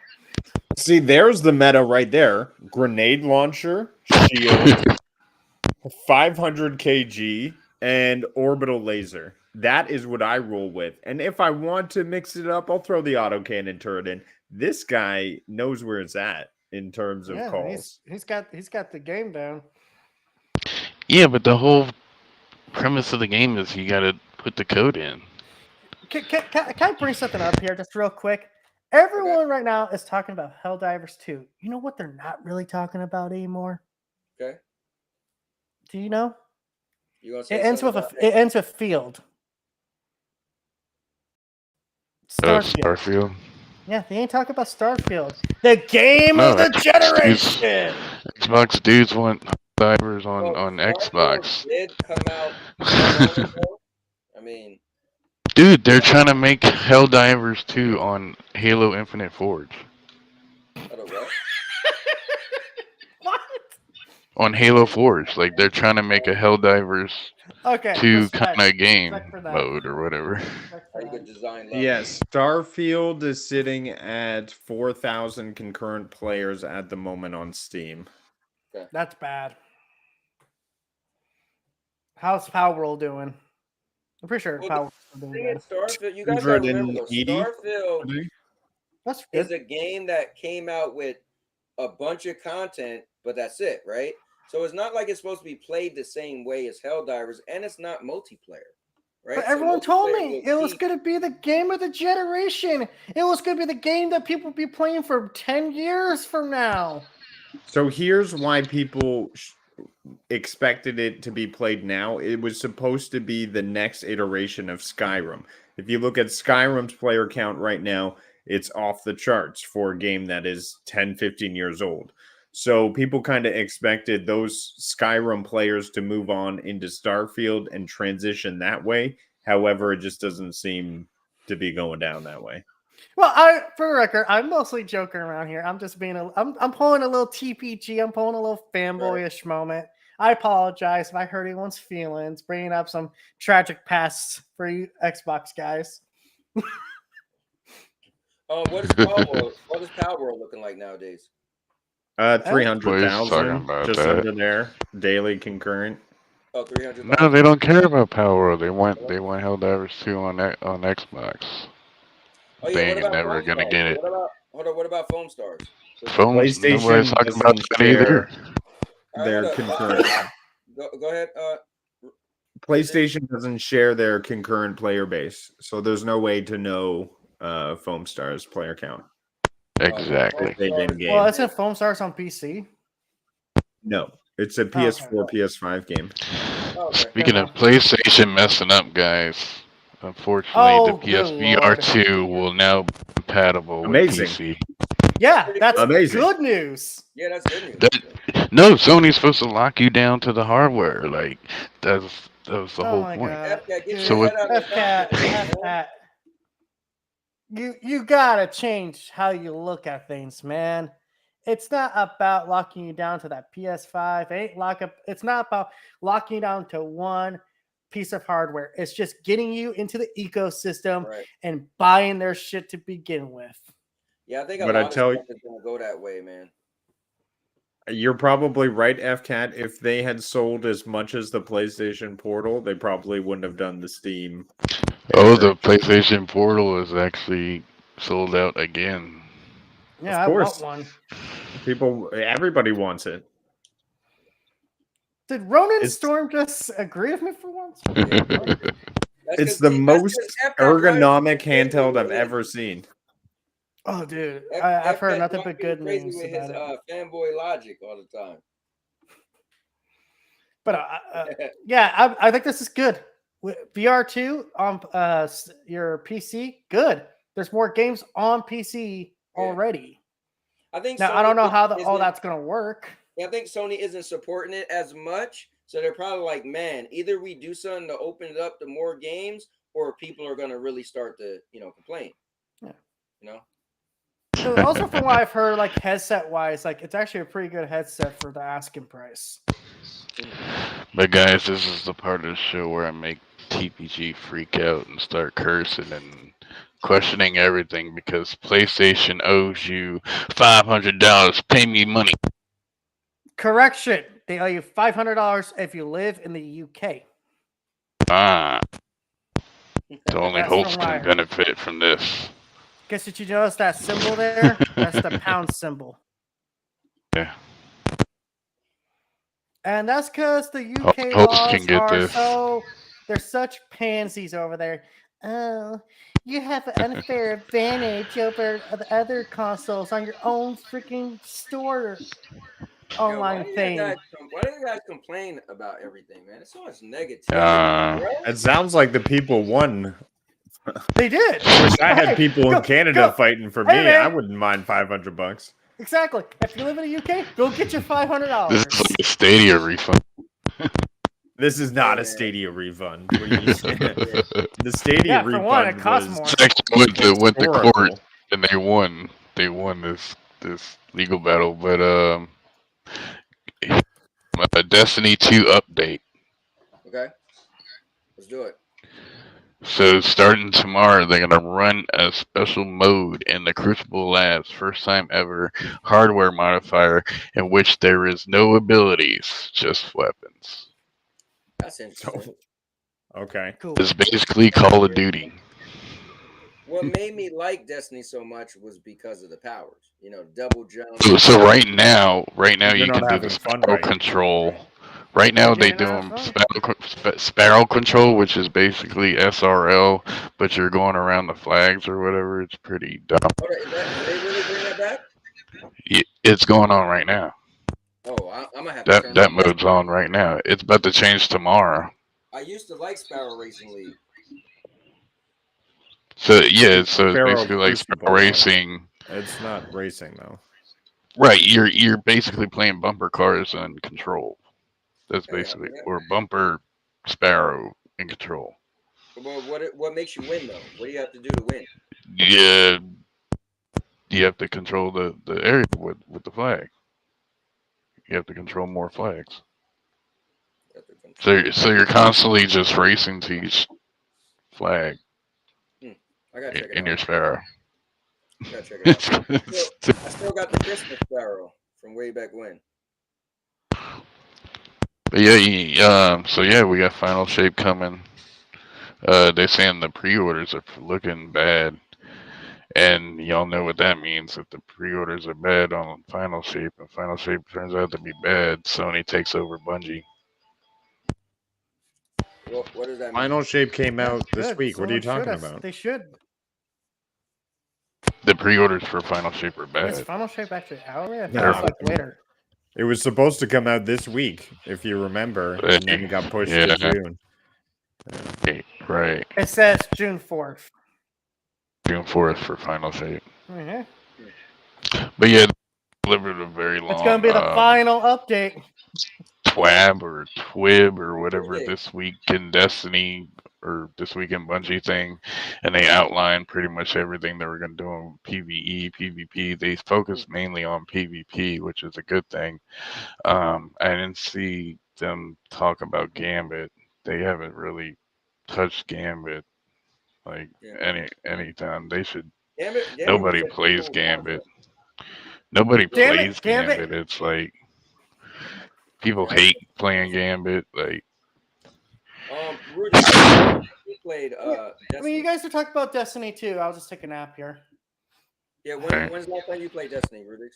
See, there's the meta right there. Grenade launcher, shield, 500 kg, and orbital laser. That is what I roll with. And if I want to mix it up, I'll throw the autocannon turret in. This guy knows where it's at in terms of Yeah, calls. he's got the game down. Yeah, but the whole premise of the game is you got to put the code in. Can I bring something up here just real quick? Everyone right now is talking about HellDivers 2. You know what they're not really talking about anymore? Okay. Do you know? You gonna say It ends with something it ends with field. Starfield. Starfield. Yeah, they ain't talking about Starfield. The game No, of the Xbox generation. Xbox dudes want divers on Starfield Xbox. did come out how long ago? I mean, Dude, they're trying to make HellDivers 2 on Halo Infinite Forge. I don't know. What? On Halo Forge. Like, they're trying to make a HellDivers Okay. 2 respect. kind of game Respect for that. mode or whatever. Respect for Pretty that. good design level. Yes, Starfield is sitting at 4,000 concurrent players at the moment on Steam. That's bad. How's Palworld doing? I'm pretty sure Well, Palworld's The doing thing good. is, Starfield, you guys gotta remember though, 180? Starfield That's is good. a game that came out with a bunch of content, but that's it, right? So it's not like it's supposed to be played the same way as HellDivers, and it's not multiplayer, right? But So everyone told multiplayer me will it was keep- going to be the game of the generation. It was going to be the game that people be playing for 10 years from now. So here's why people expected it to be played now. It was supposed to be the next iteration of Skyrim. If you look at Skyrim's player count right now, it's off the charts for a game that is 10, 15 years old. So people kind of expected those Skyrim players to move on into Starfield and transition that way. However, it just doesn't seem to be going down that way. Well, for the record, I'm mostly joking around here. I'm just being I'm pulling a little TPG. I'm pulling a little fanboyish moment. I apologize if I hurt anyone's feelings, bringing up some tragic past for you Xbox guys. What is Power World looking like nowadays? 300,000, just that. under there, daily concurrent. Oh, 300,000. No, they don't care about Power. They want HellDivers 2 on Xbox. Oh, yeah, They ain't never gonna get it. What about Foam Stars? PlayStation doesn't share their concurrent. Go ahead. PlayStation doesn't share their concurrent player base, so there's no way to know Foam Stars player count. Exactly. Well, isn't Foam Stars on PC? No, it's a PS4, PS5 game. Speaking of PlayStation messing up, guys, unfortunately, the PSVR2 will now be compatible with PC. Yeah, that's amazing. Good news. Yeah, that's good news. No, Sony's supposed to lock you down to the hardware. Like that was the whole point. FCAT. You gotta change how you look at things, man. It's not about locking you down to that PS5. It's not about locking you down to one piece of hardware. It's just getting you into the ecosystem and buying their shit to begin with. Yeah, I think a lot of stuff is gonna go that way, man. You're probably right, FCAT. If they had sold as much as the PlayStation Portal, they probably wouldn't have done the Steam. Oh, the PlayStation Portal is actually sold out again. Yeah, I want one. Everybody wants it. Did Ronan Storm just agree with me for once? It's the most ergonomic handheld I've ever seen. Oh, dude, I've heard nothing but good news with about his fanboy logic all the time. But yeah, I think this is good. VR2 on your PC, good. There's more games on PC already. I think now Sony I don't know how all that's gonna work. Yeah, I think Sony isn't supporting it as much, so they're probably like, man, either we do something to open it up to more games, or people are gonna really start to, complain. Yeah. You know. So also, from what I've heard, like headset wise, like it's actually a pretty good headset for the asking price. But guys, this is the part of the show where I make TPG freak out and start cursing and questioning everything because PlayStation owes you $500. Pay me money. Correction. They owe you $500 if you live in the UK. Ah. The only host can benefit from this. Guess what you notice that symbol there? That's the pound symbol. Yeah. And that's because the UK laws are they're such pansies over there. Oh, you have an unfair advantage over the other consoles on your own freaking store online thing. Why do you guys complain about everything, man? It's so much negativity. It sounds like the people won. They did. I wish I had people in Canada fighting for me. I wouldn't mind $500. Exactly. If you live in the UK, go get your $500. This is like a Stadia refund. This is not a Stadia refund. The Stadia refund for one, it costs more. Actually went to court and they won. They won this legal battle, but a Destiny 2 update. Okay, let's do it. So starting tomorrow, they're gonna run a special mode in the Crucible Labs, first time ever hardware modifier in which there is no abilities, just weapons. That's interesting. Okay, cool. It's basically Call of Duty. What made me like Destiny so much was because of the powers. Double jump. So right now you can do the sparrow right? control. Right now they do sparrow control, which is basically SRL, but you're going around the flags or whatever. It's pretty dumb. Did they really bring that back? It's going on right now. Oh, I'm gonna have to turn that mode's on right now. It's about to change tomorrow. I used to like Sparrow Racing League. So yeah, so it's basically like Sparrow Racing. It's not racing though. Right, you're basically playing bumper cars and control. That's basically, or bumper Sparrow in control. Well, what makes you win though? What do you have to do to win? Yeah, you have to control the area with the flag. You have to control more flags. So you're constantly just racing to each flag I gotta check it in out. your Sparrow. I gotta check it out. I still got the Christmas Sparrow from way back when. But yeah, so yeah, we got Final Shape coming. They're saying the pre-orders are looking bad, and y'all know what that means. If the pre-orders are bad on Final Shape, and Final Shape turns out to be bad, Sony takes over Bungie. What does that mean? Final Shape came out this week. What are you Someone talking should about? They should. The pre-orders for Final Shape are bad. Is Final Shape actually out already? I think No. it's like later. It was supposed to come out this week, if you remember, and then it got pushed to June. Right. It says June 4th. June 4th for Final Shape. Mm-hmm. But yeah, they delivered a very long. It's gonna be the final update. TWAB or TWIB or whatever this week in Destiny or this week in Bungie thing, and they outlined pretty much everything they were going to do in PvE, PvP. They focused mainly on PvP, which is a good thing. I didn't see them talk about Gambit. They haven't really touched Gambit like any time. They should. Nobody plays Gambit. Nobody plays Gambit. It's like people hate playing Gambit. Like, Rudy, you played. I mean, you guys are talking about Destiny too. I'll just take a nap here. Yeah, when's the last time you played Destiny, Rudy?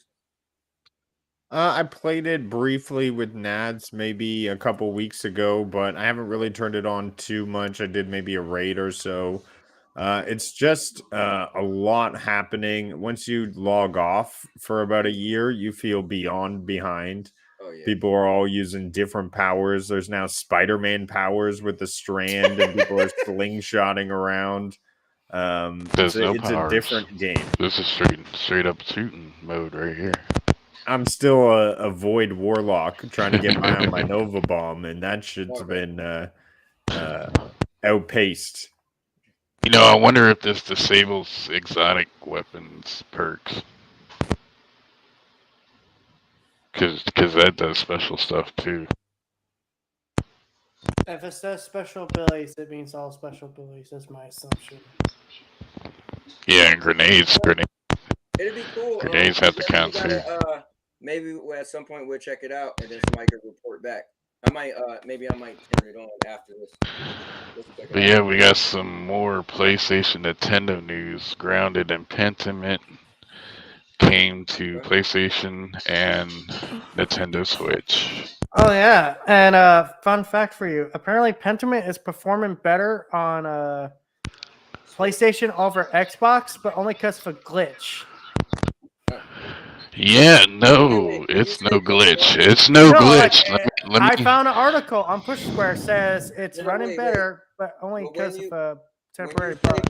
I played it briefly with Nads maybe a couple weeks ago, but I haven't really turned it on too much. I did maybe a raid or so. It's just a lot happening. Once you log off for about a year, you feel behind. Oh, yeah. People are all using different powers. There's now Spider-Man powers with the strand, and people are slingshotting around. there's no it's powers. a different game. This is straight up shooting mode right here. I'm still a Void Warlock trying to get by on my Nova Bomb, and that shit's been outpaced. You know, I wonder if this disables exotic weapons perks. Because that does special stuff too. If it says special abilities, it means all special abilities. That's my assumption. Yeah, and grenades. It'd be cool. Grenades have to count too. Maybe at some point we'll check it out, and then somebody could report back. I might turn it on after this. But yeah, we got some more PlayStation Nintendo news. Grounded and Pentiment came to PlayStation and Nintendo Switch. Oh yeah, and fun fact for you: apparently, Pentiment is performing better on PlayStation over Xbox, but only because of a glitch. Yeah, no, it's no glitch. It's no glitch. Like, I found an article on Push Square says it's running better, but only because of a temporary bug.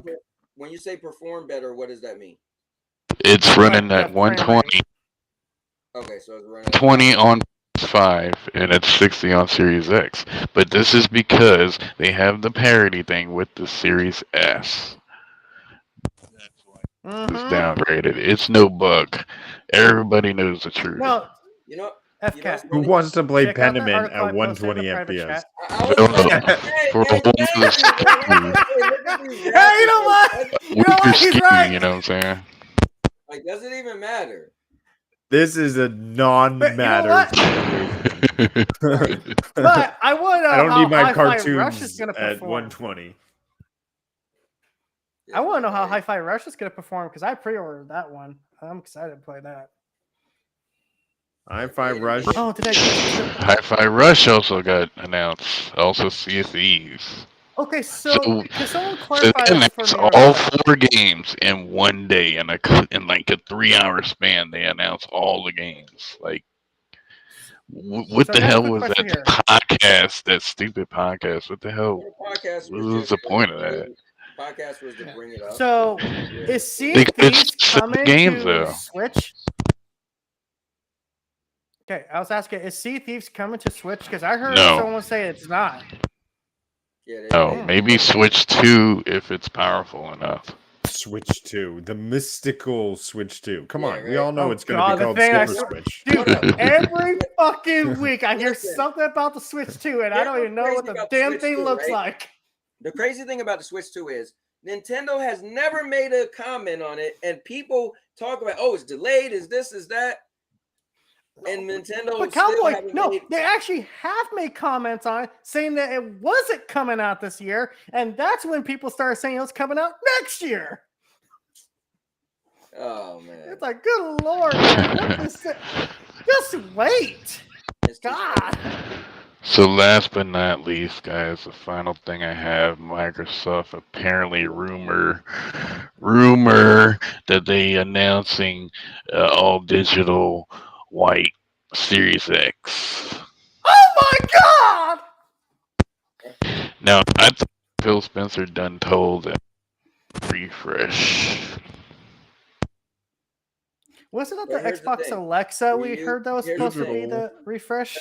When you say perform better, what does that mean? It's running at 120. Okay, so it's running 20 on PS5 and it's 60 on Series X. But this is because they have the parity thing with the Series S. It's downgraded. It's no bug. Everybody knows the truth. No, Who wants to play Pentiment at 120 FPS? Hey, you know what? He's right. You know what I'm saying? Like, does it even matter? This is a non-matter. But I want to know I don't need my Rush cartoons is gonna at perform. 120. I want to know how Hi-Fi Rush is going to perform because I pre-ordered that one. I'm excited to play that. Hi-Fi Rush. Oh, did I? Hi-Fi Rush also got announced. Also Sea of Thieves. Okay, so can someone clarify they this announced for me? all 4 games in one day in like a 3-hour span. They announced all the games. Like, what the hell was that podcast? That stupid podcast. What the hell? What was the point of that? Podcast was to bring it up. So, is Sea of Thieves coming to Switch? Okay, I was asking, is Sea Thieves coming to Switch? Because I heard No. someone say it's not. Yeah, Oh, maybe Switch 2 if it's powerful enough. Switch 2, the mystical Switch 2. Come on, we right? all know it's going to God, be the called thing Silver Switch. Dude, every fucking week I hear Listen. something about the Switch 2, and I don't even know what the damn thing looks like. The crazy thing about the Switch 2 is Nintendo has never made a comment on it, and people talk about, oh, it's delayed, is this, is that. And Nintendo But still Cowboy, haven't no, made... they actually have made comments on it, saying that it wasn't coming out this year, and that's when people started saying it was coming out next year. Oh man, it's like, good lord, man. Just wait. God. So last but not least, guys, the final thing I have, Microsoft apparently rumor that they announcing all digital white Series X. Oh my God! Now, I thought Phil Spencer done told them refresh. Wasn't it the Xbox Alexa we heard that was supposed to be the refresh?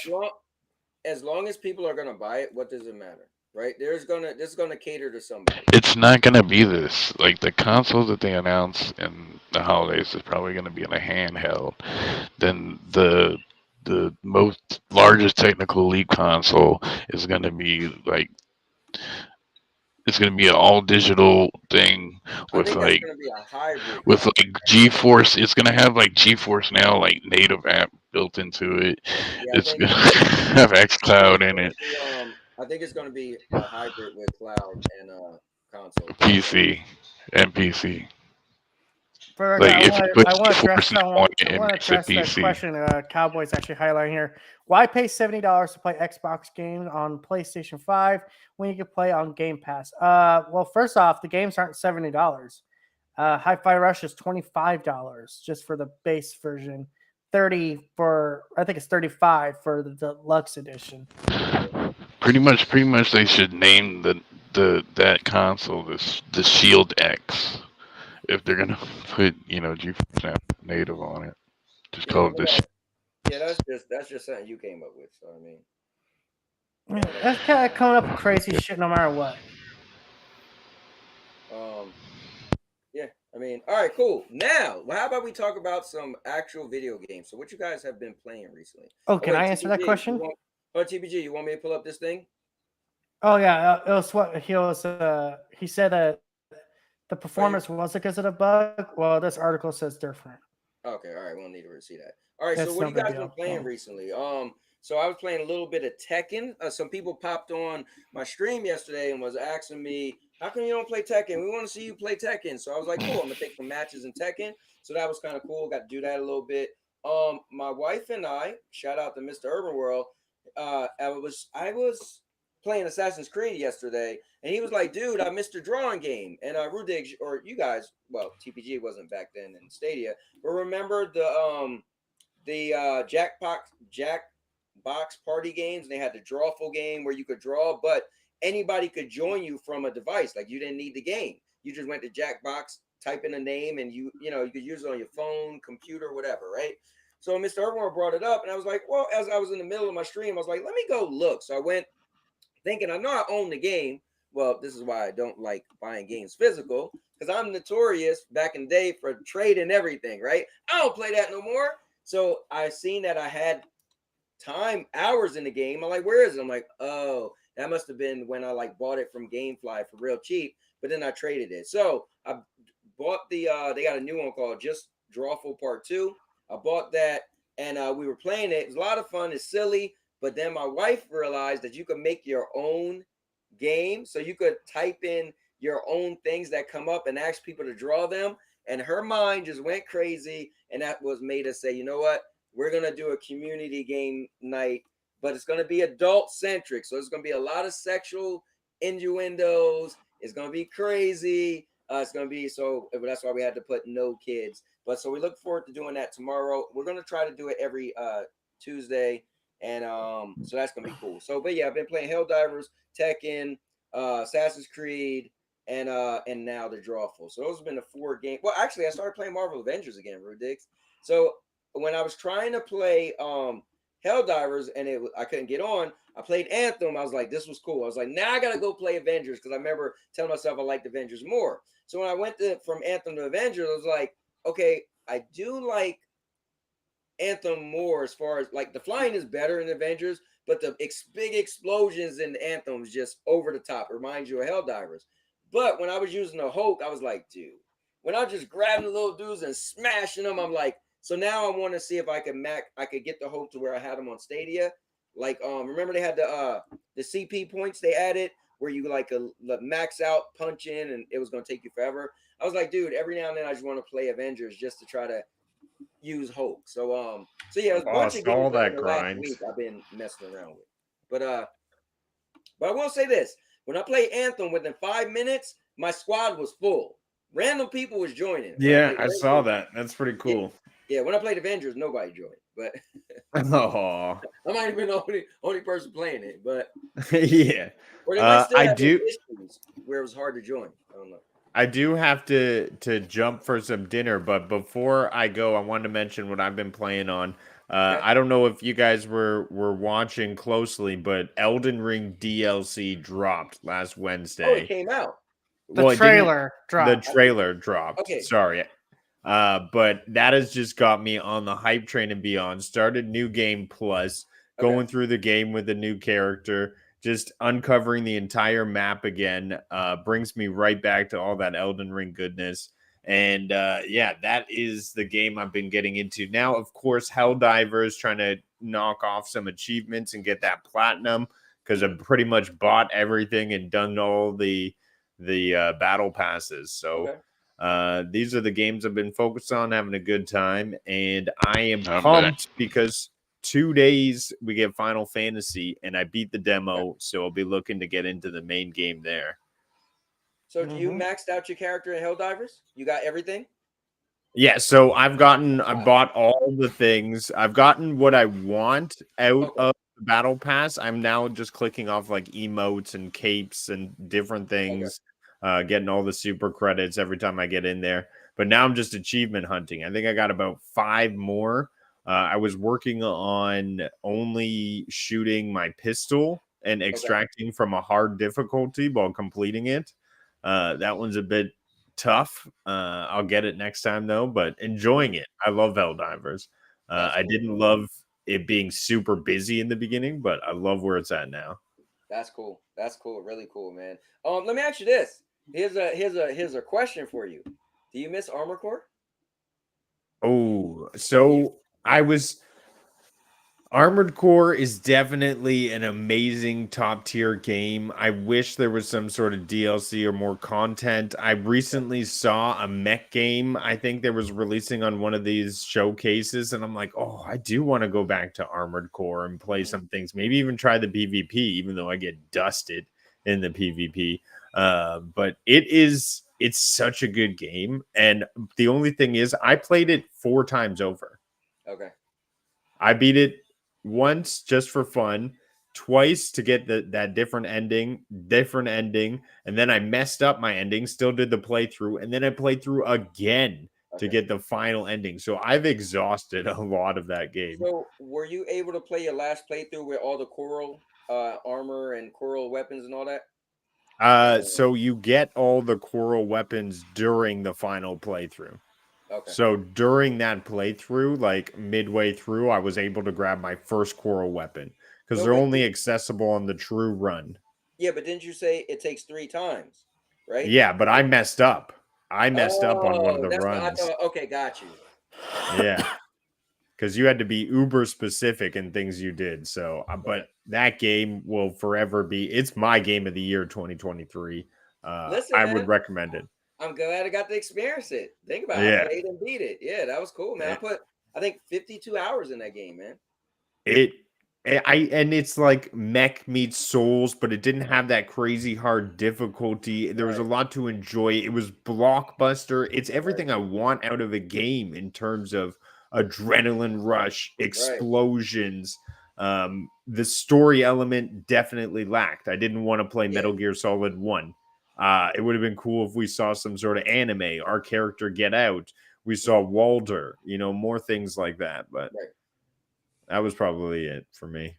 As long as people are gonna buy it, what does it matter, right? This is gonna cater to somebody. It's not gonna be this. Like the console that they announced in the holidays is probably gonna be in a handheld. Then the most largest technical leap console is gonna be like. It's gonna be an all digital thing with like GeForce. It's gonna have like GeForce Now, like native app built into it. Yeah, it's gonna have xCloud in it. I think it's gonna be a hybrid with cloud and console. PC and PC. Like I want to address that question Cowboys actually highlighting here. Why pay $70 to play Xbox games on PlayStation 5 when you can play on Game Pass? Well, first off, the games aren't $70. Hi-Fi Rush is $25 just for the base version. I think it's $35 for the deluxe edition. Pretty much they should name that console the Shield X. If they're gonna put, GeForce Now native on it, just call it this. Yeah, that's just something you came up with. So I mean, that's kind of coming up with crazy shit no matter what. Yeah, I mean, all right, cool. Now, how about we talk about some actual video games? So, what you guys have been playing recently? Oh, can I answer that question? TBG, you want me to pull up this thing? Oh yeah, it was what he was. He said that the performance wasn't because of the bug. Well, this article says different. Okay, all right, we'll need to see that. All right, so what have you guys been playing recently? So I was playing a little bit of Tekken. Some people popped on my stream yesterday and was asking me, how come you don't play Tekken? We want to see you play Tekken. So I was like, cool, I'm gonna take some matches in Tekken. So that was kind of cool. Got to do that a little bit. My wife and I, shout out to Mr. Urban World, I was playing Assassin's Creed yesterday, and he was like, dude, I missed a drawing game. And Rudig, or you guys, well, TPG wasn't back then in Stadia, but remember the Jackbox party games? They had the drawful game where you could draw, but anybody could join you from a device. Like you didn't need the game. You just went to Jackbox, type in a name, and you could use it on your phone, computer, whatever, right? So Mr. Urban brought it up, and I was like, well, as I was in the middle of my stream, I was like, let me go look. So I went thinking I know I own the game. Well, this is why I don't like buying games physical, because I'm notorious back in the day for trading everything, right? I don't play that no more. So I seen that I had hours in the game. I'm like, where is it? I'm like, oh, that must have been when I bought it from GameFly for real cheap, but then I traded it. So I bought they got a new one called Just Drawful Part 2. I bought that, and we were playing it. It was a lot of fun. It's silly, but then my wife realized that you could make your own game. So you could type in your own things that come up and ask people to draw them. And her mind just went crazy. And that made us say, you know what? We're going to do a community game night, but it's going to be adult centric. So it's going to be a lot of sexual innuendos. It's going to be crazy. It's going to be that's why we had to put no kids. But so we look forward to doing that tomorrow. We're going to try to do it every Tuesday. And so that's going to be cool. So, but yeah, I've been playing HellDivers, Tekken, Assassin's Creed, and now the Drawful. So those have been the 4 games. Well, actually, I started playing Marvel Avengers again, Rudig. So when I was trying to play HellDivers and I couldn't get on. I played Anthem. I was like, this was cool. I was like, now I gotta go play Avengers because I remember telling myself I liked Avengers more. So when I went from Anthem to Avengers, I was like, okay, I do like Anthem more as far as like the flying is better in Avengers, but the big explosions in Anthem is just over the top. It reminds you of HellDivers. But when I was using the Hulk, I was like, dude, when I was just grabbing the little dudes and smashing them, I'm like, so now I want to see if I could get the Hulk to where I had them on Stadia. Like, remember they had the CP points they added where you like max out punch in and it was gonna take you forever. I was like, dude, every now and then I just want to play Avengers just to try to use Hulk. So yeah, it was a bunch of games that the last week I've been messing around with. But I will say this: when I played Anthem, within 5 minutes, my squad was full. Random people was joining. Yeah, I saw that. That's pretty cool. Yeah, when I played Avengers, nobody joined. But oh, I might have been the only person playing it. But yeah, or they might still have issues where it was hard to join. I don't know. I do have to jump for some dinner, but before I go, I wanted to mention what I've been playing on. I don't know if you guys were watching closely, but Elden Ring DLC dropped last Wednesday. Oh, it came out. The trailer dropped. The trailer dropped. Okay. Sorry. But that has just got me on the hype train and beyond. Started New Game Plus, going through the game with a new character. Just uncovering the entire map again brings me right back to all that Elden Ring goodness. And yeah, that is the game I've been getting into. Now, of course, HellDivers, trying to knock off some achievements and get that platinum because I've pretty much bought everything and done all the battle passes. So these are the games I've been focused on, having a good time. And I am pumped because 2 days we get Final Fantasy and I beat the demo, so I'll be looking to get into the main game there. So do you maxed out your character in HellDivers? You got everything? Yeah, so I bought all the things. I've gotten what I want out of the battle pass. I'm now just clicking off like emotes and capes and different things, getting all the super credits every time I get in there. But now I'm just achievement hunting. I think I got about 5 more. I was working on only shooting my pistol and extracting from a hard difficulty while completing it. That one's a bit tough. I'll get it next time though, but enjoying it. I love HellDivers. I didn't love it being super busy in the beginning, but I love where it's at now. That's cool. That's cool. Really cool, man. Let me ask you this. Here's a question for you. Do you miss Armored Core? Oh, so Armored Core is definitely an amazing top tier game. I wish there was some sort of DLC or more content. I recently saw a mech game. I think there was releasing on one of these showcases, and I'm like, oh, I do want to go back to Armored Core and play some things. Maybe even try the PvP, even though I get dusted in the PvP. But it's such a good game. And the only thing is I played it 4 times over. Okay. I beat it once just for fun, twice to get that different ending, and then I messed up my ending, still did the playthrough, and then I played through again to get the final ending. So I've exhausted a lot of that game. So were you able to play your last playthrough with all the coral armor and coral weapons and all that? So you get all the coral weapons during the final playthrough. Okay. So during that playthrough, like midway through, I was able to grab my first coral weapon because they're only accessible on the true run. Yeah, but didn't you say it takes 3 times, right? Yeah, but I messed up. I messed up on one of the runs. Okay, got you. Yeah. Because you had to be uber specific in things you did. So, but that game will forever it's my game of the year 2023. Listen, I would recommend it. I'm glad I got to experience it. Think about it. I played and beat it. Yeah, that was cool, man. I put, I think, 52 hours in that game, man. And it's like mech meets Souls, but it didn't have that crazy hard difficulty. There was a lot to enjoy. It was blockbuster. It's everything I want out of a game in terms of adrenaline rush, explosions. The story element definitely lacked. I didn't want to play Metal Gear Solid 1. It would have been cool if we saw some sort of anime, our character get out. We saw Walder, more things like that. But That was probably it for me.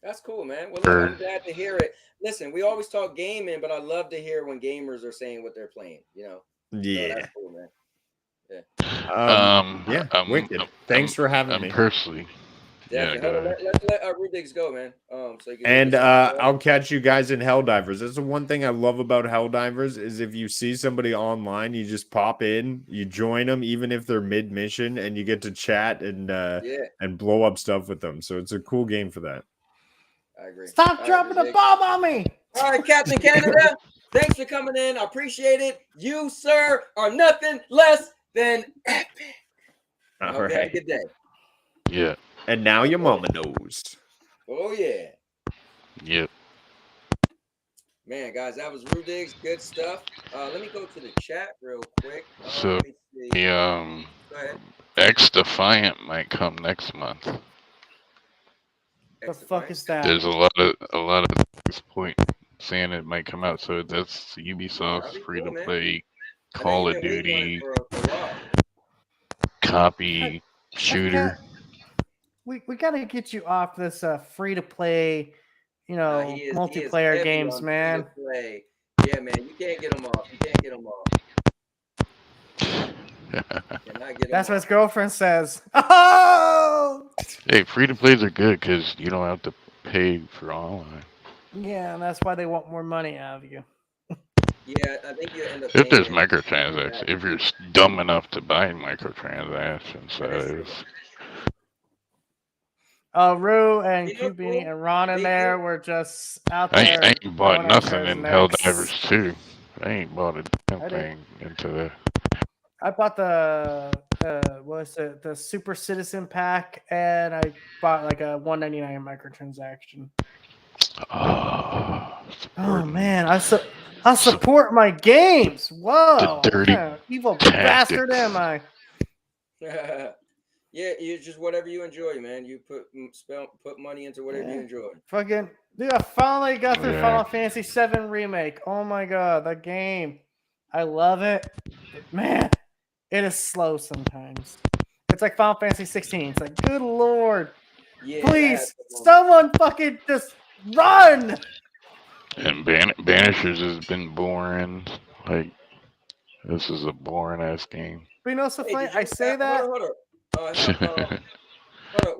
That's cool, man. Well, look, I'm glad to hear it. Listen, we always talk gaming, but I love to hear when gamers are saying what they're playing. Yeah. So that's cool, man. Wicked. Thanks for having me. Personally. Yeah, Hold on, let's let Rudigs go, man. So you can and I'll catch you guys in HellDivers. That's the one thing I love about HellDivers is if you see somebody online, you just pop in, you join them, even if they're mid mission, and you get to chat and blow up stuff with them. So it's a cool game for that. I agree. Stop dropping the bomb on me. All right, Captain Canada. Thanks for coming in. I appreciate it. You, sir, are nothing less than epic. All right. Have a good day. Yeah. And now your mama knows. Oh, yeah. Yep. Man, guys, that was Rudigs. Good stuff. Let me go to the chat real quick. So, let me see. Go ahead. X Defiant might come next month. The fuck is that? There's a lot of this point saying it might come out. So that's Ubisoft's free to play Call of Duty copy shooter. We gotta get you off this free to play, multiplayer games, man. Yeah, man, you can't get them off. You can't get them off. That's what his girlfriend says. Oh! Hey, free to plays are good because you don't have to pay for online. Yeah, and that's why they want more money out of you. Yeah, I think you end up. If there's microtransactions, if you're dumb enough to buy microtransactions, Rue and Cubini and Ron in there were just out there. I ain't bought nothing in HellDivers 2. I ain't bought a damn thing into that. I bought the Super Citizen Pack, and I bought like a $1.99 microtransaction. Oh man, I support my games. Whoa, the dirty what kind of evil bastard am I? Yeah, you just whatever you enjoy, man. You put money into whatever you enjoy. Fucking dude, I finally got through Final Fantasy VII Remake. Oh my god, that game. I love it. Man, it is slow sometimes. It's like Final Fantasy 16. It's like, good lord. Yeah, please, someone fucking just run. And Banishers has been boring. Like, this is a boring ass game. But you know, so funny. I say that. Hold on.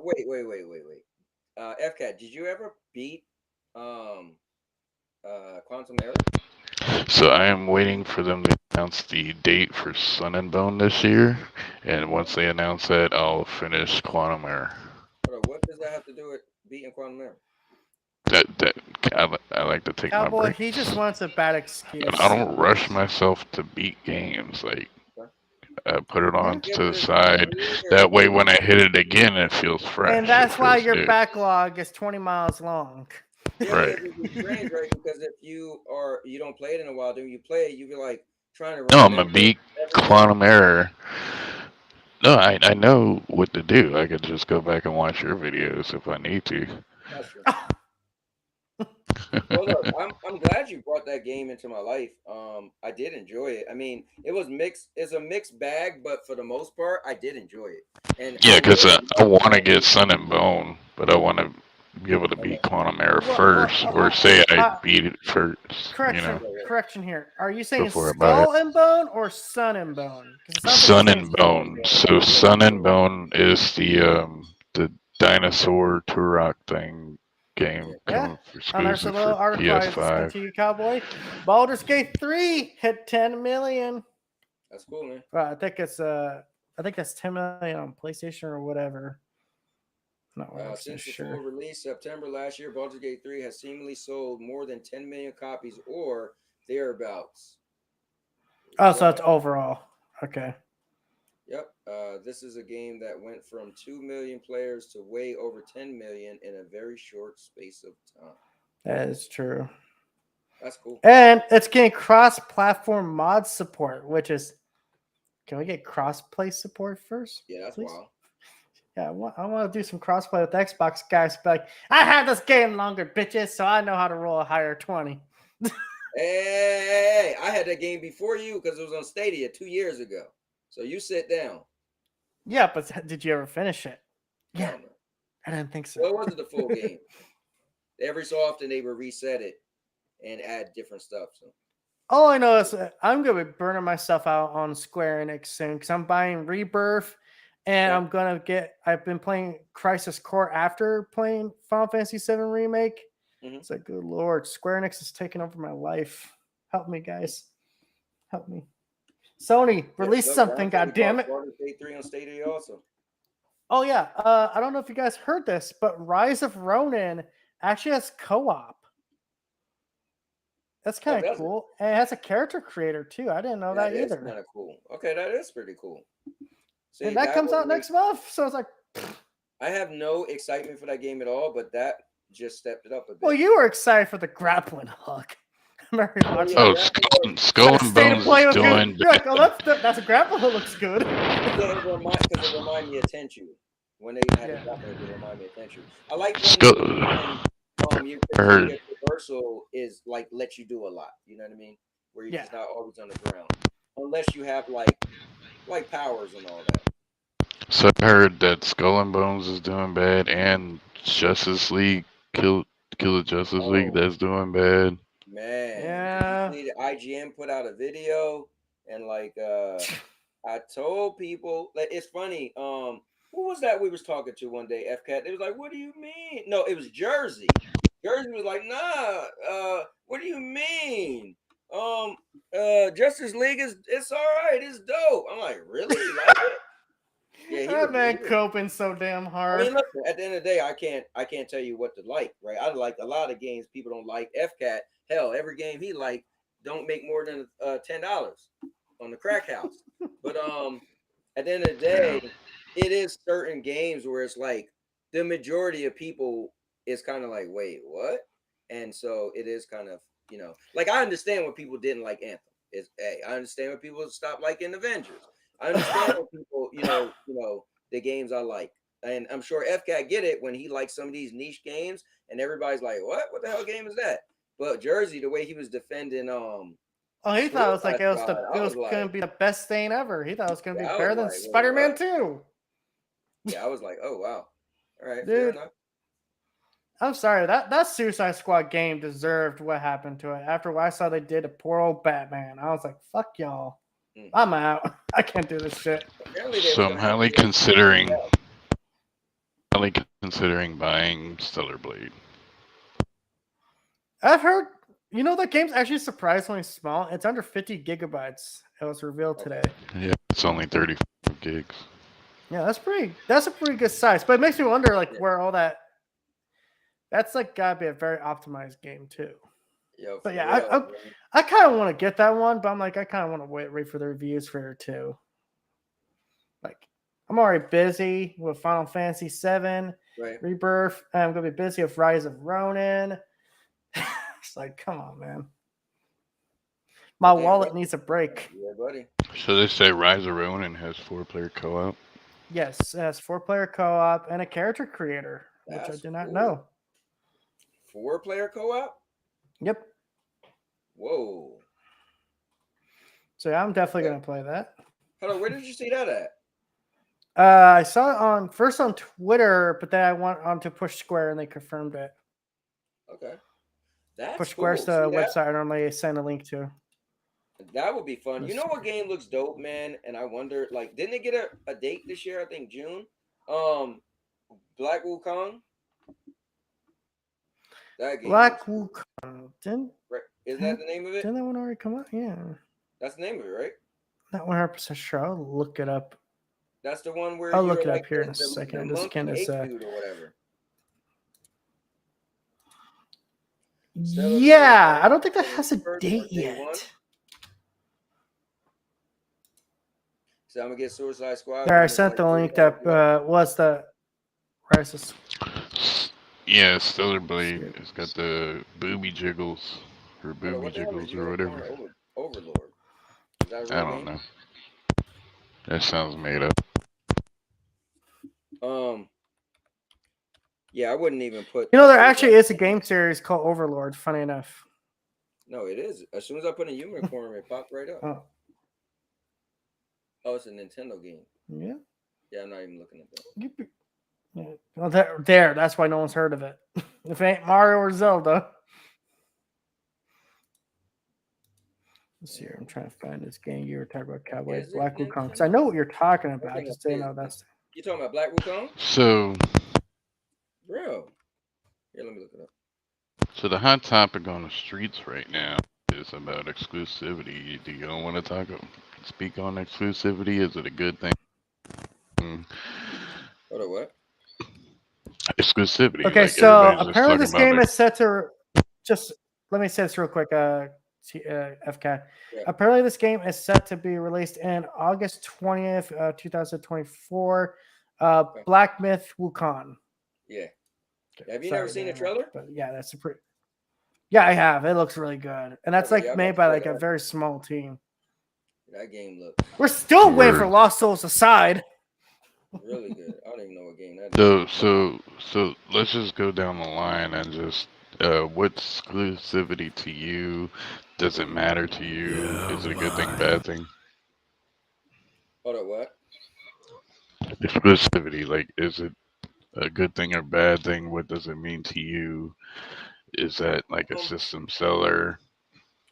Wait. FCAT, did you ever beat Quantum Error? So I am waiting for them to announce the date for Sun and Bone this year, and once they announce that, I'll finish Quantum Error. What does that have to do with beating Quantum Error? I like to take Cowboy, my break. he just wants a bad excuse. I don't rush myself to beat games. Like, I put it on to the side. That way, when I hit it again, it feels fresh. And that's why your backlog is 20 miles long. Right. It's strange, right? Because if you don't play it in a while, then you play it, you be like trying to. No, I'm gonna beat Quantum Error. No, I know what to do. I could just go back and watch your videos if I need to. That's true. Well, look, I'm glad you brought that game into my life. I did enjoy it. I mean, it was mixed. It's a mixed bag, but for the most part, I did enjoy it. And yeah, because I want to get Sun and Bone, but I want to be able to beat Quantum Error first, or say I beat it first. Correction here. Are you saying Before Skull and Bone or Sun and Bone? Sun and Bone. So Sun and Bone is the dinosaur Turok thing. Game coming there's a little article to you, Cowboy. Baldur's Gate 3 hit 10 million. That's cool, man. I think that's 10 million on PlayStation or whatever. Since the full release September last year, Baldur's Gate 3 has seemingly sold more than 10 million copies or thereabouts. Oh, so it's overall. Okay. Yep. This is a game that went from 2 million players to way over 10 million in a very short space of time. That is true. That's cool. And it's getting cross-platform mod support, which is... Can we get cross-play support first? Yeah, that's please? wild. Yeah, I want to do some cross-play with Xbox guys. But like, I had this game longer, bitches, so I know how to roll a higher 20. Hey, I had that game before you because it was on Stadia 2 years ago. So you sit down. Yeah, but did you ever finish it? Yeah. I didn't think so. Well, it wasn't the full game. Every so often they would reset it and add different stuff. So All I know is I'm gonna be burning myself out on Square Enix soon because I'm buying Rebirth, and I'm gonna get. I've been playing Crisis Core after playing Final Fantasy VII Remake. It's like, good lord, Square Enix is taking over my life. Help me, guys. Help me. Sony, release something, goddammit. State 3 on Stadia also. Oh yeah, I don't know if you guys heard this, but Rise of Ronin actually has co-op. That's kind of cool. And it has a character creator too. I didn't know that either. That's kind of cool. Okay, that is pretty cool. See, and that comes out next month. So it's like, I have no excitement for that game at all, but that just stepped it up a bit. Well, you were excited for the grappling hook. Oh, Skull and Bones is doing. You're like, oh, that's a grappling hook. Looks good. Because it reminds me of Tenchu. When they had a grappling hook, it reminded me of Tenchu. I like when you get reversal is like lets you do a lot. You know what I mean? Where you're just not always on the ground, unless you have like powers and all that. So I heard that Skull and Bones is doing bad, and Justice League, Kill the Justice League, that's doing bad. Man, yeah. The IGN put out a video, and like I told people, like, it's funny. Who was that we was talking to one day? FCAT. They was like, "What do you mean?" No, it was Jersey. Jersey was like, "Nah, what do you mean? Justice League it's all right, it's dope." I'm like, "Really? You like it?" Yeah, that man coping so damn hard. I mean, listen, at the end of the day, I can't tell you what to like, right? I like a lot of games people don't like. FCAT, hell, every game he like don't make more than $10 on the crack house. But at the end of the day, it is certain games where it's like the majority of people is kind of like, wait, what? And so it is kind of, like, I understand when people didn't like Anthem. I understand when people stopped liking Avengers. I understand when people, the games I like. And I'm sure FCAT get it when he likes some of these niche games and everybody's like, what the hell game is that? But Jersey, the way he was defending he thought it was gonna be the best thing ever. He thought it was gonna be better than Spider-Man 2. Yeah, I was like, oh wow. All right, dude. fair enough. I'm sorry, that Suicide Squad game deserved what happened to it. After what I saw they did to poor old Batman, I was like, fuck y'all. I'm out. I can't do this shit. So I'm highly considering buying Stellar Blade. I've heard, the game's actually surprisingly small. It's under 50 gigabytes. It was revealed today. Yeah, it's only 35 gigs. Yeah, that's a pretty good size. But it makes me wonder, like, where all that's like gotta be a very optimized game too. Yo, but yeah, I kind of want to get that one, but I'm like, I kind of want to wait for the reviews for it too. Like, I'm already busy with Final Fantasy VII, Rebirth. I'm gonna be busy with Rise of Ronin. It's like, come on, man. My wallet needs a break. Yeah, buddy. So they say Rise of Ronin has 4-player co-op? Yes, it has 4-player co-op and a character creator, which I did not know. 4-player co-op? Yep. Whoa. So yeah, I'm definitely gonna play that. Hold on, where did you see that at? I saw it first on Twitter, but then I went on to Push Square and they confirmed it. Okay. That's Push Square's the website I normally send a link to. That would be fun. You know what game looks dope, man? And I wonder, like, didn't they get a date this year? I think June. Black Wukong. That game. Black Wukong. Is that the name of it? Didn't that one already come out? Yeah. That's the name of it, right? Not 100% sure. I'll look it up. That's the one where I'll look it up here in a second. This kind of or whatever. Yeah, I don't think that has a date yet. So I'm gonna get Suicide Squad. There, I sent the link that was the Crisis. Yeah, Stellar Blade. It's got the booby jiggles or booby jiggles or whatever. Overlord. I don't know. That sounds made up. Yeah, I wouldn't even put. There actually is a game series called Overlord. Funny enough. No, it is. As soon as I put a unicorn, it popped right up. Oh, it's a Nintendo game. Yeah. Yeah, I'm not even looking at that. Well, there. That's why no one's heard of it. If it ain't Mario or Zelda. Let's see here. I'm trying to find this game you were talking about, Cowboy Black Wukong. Because I know what you're talking about. I just didn't know that's. You talking about Black Wukong? So, Bro. Here, let me look it up. so the hot topic on the streets right now is about exclusivity. Do you want to speak on exclusivity? Is it a good thing? Hold on, what? Exclusivity. Okay, like so everybody's just apparently this talking game about is set to just let me say this real quick, FK. Yeah. Apparently this game is set to be released in August 20th, 2024. Black Myth Wukong. Yeah. Have you never seen a trailer? But yeah, that's a pretty. Yeah, I have. It looks really good, and that's Okay, like yeah, I'm made about by to like check a it out. very small team. That game looks We're still waiting for Word. Lost Souls Aside. really good. I don't even know what game that is. So let's just go down the line and just what's exclusivity to you? Does it matter to you? Is it a good thing, bad thing? Hold on, what? Exclusivity, like, is it a good thing or bad thing? What does it mean to you? Is that like a system seller?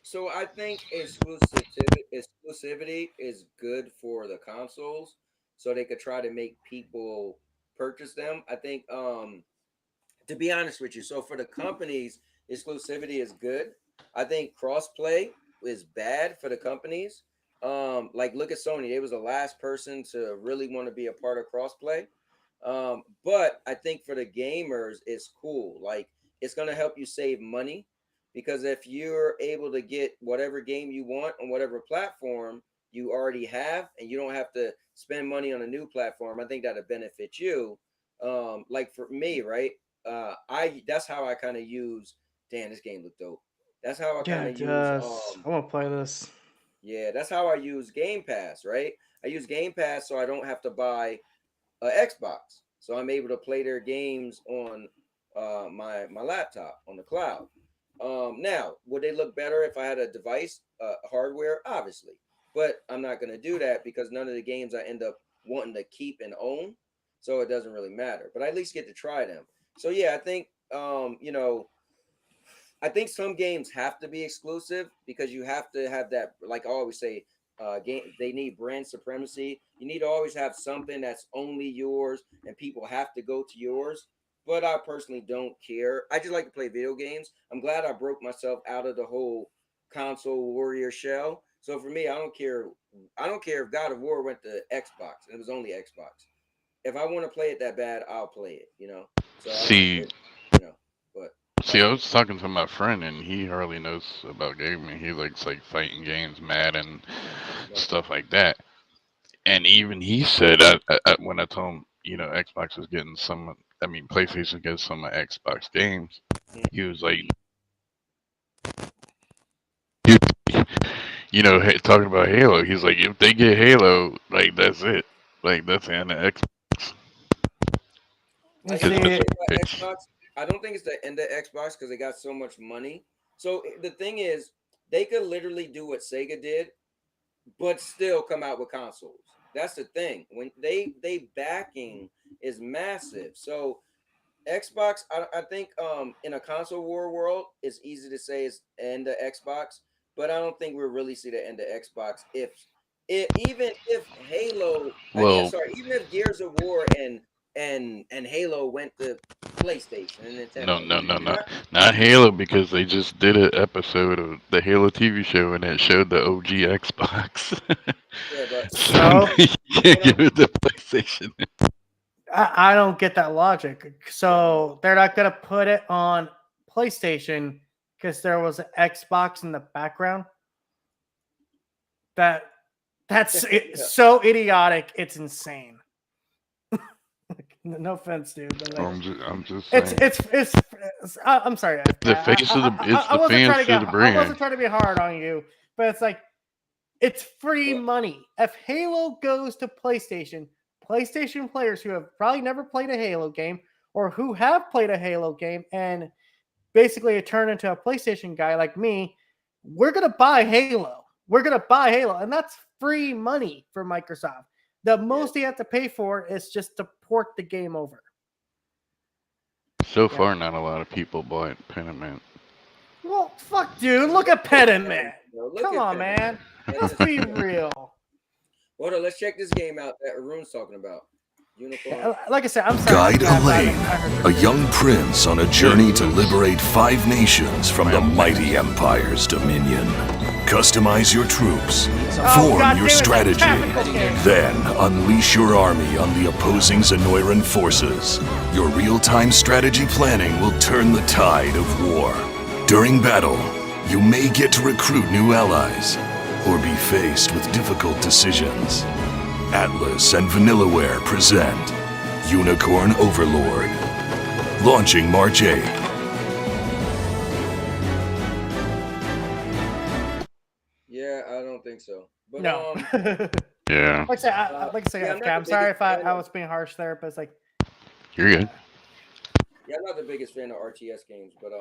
So I think exclusivity is good for the consoles, so they could try to make people purchase them. I think, to be honest with you, so for the companies, exclusivity is good. I think crossplay is bad for the companies. Like look at Sony; they was the last person to really want to be a part of crossplay. But I think for the gamers, it's cool. Like it's gonna help you save money because if you're able to get whatever game you want on whatever platform you already have, and you don't have to spend money on a new platform, I think that'll benefit you. Like for me, right? That's how I kind of use. Damn, this game looked dope. That's how I kind of use. I want to play this. Yeah, that's how I use Game Pass, right? I use Game Pass so I don't have to buy Xbox, so I'm able to play their games on my laptop on the cloud. Now, would they look better if I had a device, hardware? Obviously, but I'm not going to do that because none of the games I end up wanting to keep and own, so it doesn't really matter. But I at least get to try them. So yeah, I think I think some games have to be exclusive because you have to have that. Like I always say, they need brand supremacy. You need to always have something that's only yours, and people have to go to yours. But I personally don't care. I just like to play video games. I'm glad I broke myself out of the whole console warrior shell. So for me, I don't care. I don't care if God of War went to Xbox and it was only Xbox. If I want to play it that bad, I'll play it. So See, but. See, I was talking to my friend, and he hardly knows about gaming. He likes like fighting games, Madden, stuff like that. And even he said, when I told him, Xbox was getting PlayStation gets some of Xbox games. He was like, talking about Halo. He's like, if they get Halo, like that's it, like that's the end of Xbox. Xbox. I don't think it's the end of Xbox because they got so much money. So the thing is, they could literally do what Sega did, but still come out with consoles. That's the thing. When they backing is massive. So Xbox, I think in a console war world, it's easy to say it's end of Xbox, but I don't think we'll really see the end of Xbox even if Halo, even if Gears of War and Halo went to PlayStation and Nintendo. No, not Halo, because they just did an episode of the Halo TV show and it showed the OG Xbox. Yeah, but so you can't give it to PlayStation. I don't get that logic. So they're not gonna put it on PlayStation because there was an Xbox in the background. That's so idiotic. It's insane. No offense, dude. But like, I'm just saying. I'm sorry. The face of the it's the fans to the brand. I wasn't trying to be hard on you, but it's like it's free money. If Halo goes to PlayStation players who have probably never played a Halo game or who have played a Halo game and basically turn into a PlayStation guy like me, we're gonna buy Halo. And that's free money for Microsoft. The most you have to pay for is just to port the game over. So far, not a lot of people bought Pentiment. Well, fuck, dude. Look at Pediment. Look Come at on, Pediment. man. Let's be real. Hold on, let's check this game out that Arun's talking about. Unicorn. Like I said, I'm sorry. Guide Elaine, a young prince on a journey to liberate 5 nations from the mighty Empire's dominion. Customize your troops, form your strategy, then unleash your army on the opposing Zenoiran forces. Your real-time strategy planning will turn the tide of war. During battle, you may get to recruit new allies, or be faced with difficult decisions. Atlas and Vanillaware present Unicorn Overlord. Launching March 8th. Yeah, I don't think so. But, no. Yeah. Like I said, I'm sorry if I was being harsh there, but it's like. You're good. Yeah, I'm not the biggest fan of RTS games, but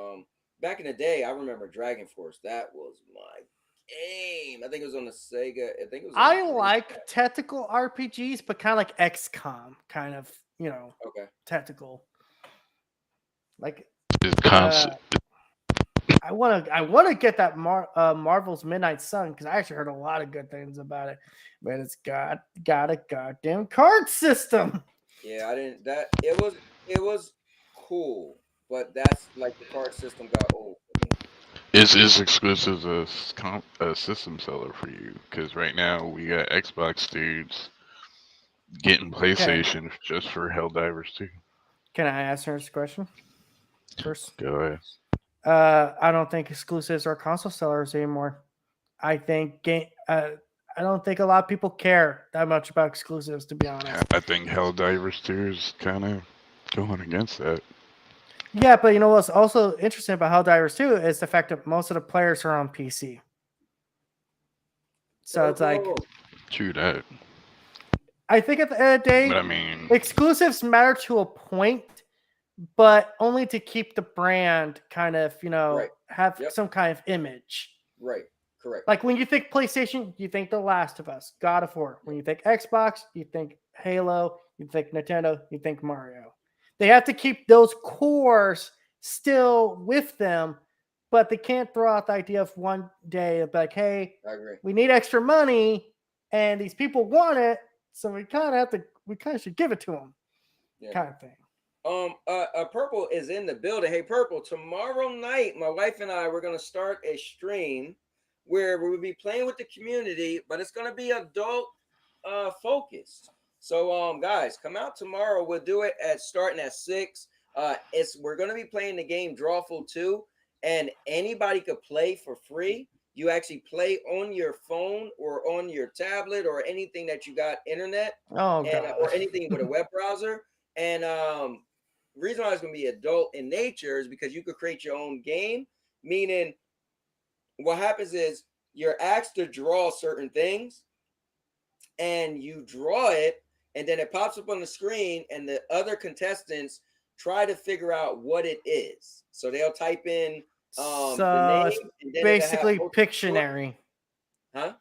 back in the day, I remember Dragon Force. That was my game. I think it was on the Sega. I like tactical RPGs, but kind of like XCOM, kind of, tactical. Like I want to get that Marvel's Midnight Sun because I actually heard a lot of good things about it, but it's got a goddamn card system. Yeah, I didn't. It was cool, but that's like the card system got old. Is exclusive a system seller for you? Because right now we got Xbox dudes getting PlayStation just for HellDivers 2. Can I ask her this question first? Go ahead. I don't think exclusives are console sellers anymore. I think I don't think a lot of people care that much about exclusives, to be honest. I think HellDivers 2 is kind of going against that. Yeah, but you know what's also interesting about HellDivers 2 is the fact that most of the players are on PC. So it's like... True that. I think at the end of the day, but I mean, exclusives matter to a point, but only to keep the brand kind of, have some kind of image. Right. Correct. Like when you think PlayStation, you think The Last of Us, God of War. When you think Xbox, you think Halo, you think Nintendo, you think Mario. They have to keep those cores still with them, but they can't throw out the idea of one day of like, hey, I agree. We need extra money and these people want it, so we kind of should give it to them. Yeah. Kind of thing. Purple is in the building. Hey, Purple, tomorrow night, my wife and I, we're going to start a stream where we will be playing with the community, but it's going to be adult focused. So, guys, come out tomorrow. We'll do it starting at 6. We're going to be playing the game Drawful 2, and anybody could play for free. You actually play on your phone or on your tablet or anything that you got internet, or anything with a web browser. And reason why it's going to be adult in nature is because you could create your own game, meaning what happens is you're asked to draw certain things and you draw it, and then it pops up on the screen and the other contestants try to figure out what it is. So they'll type in the name, and then basically Pictionary. Huh?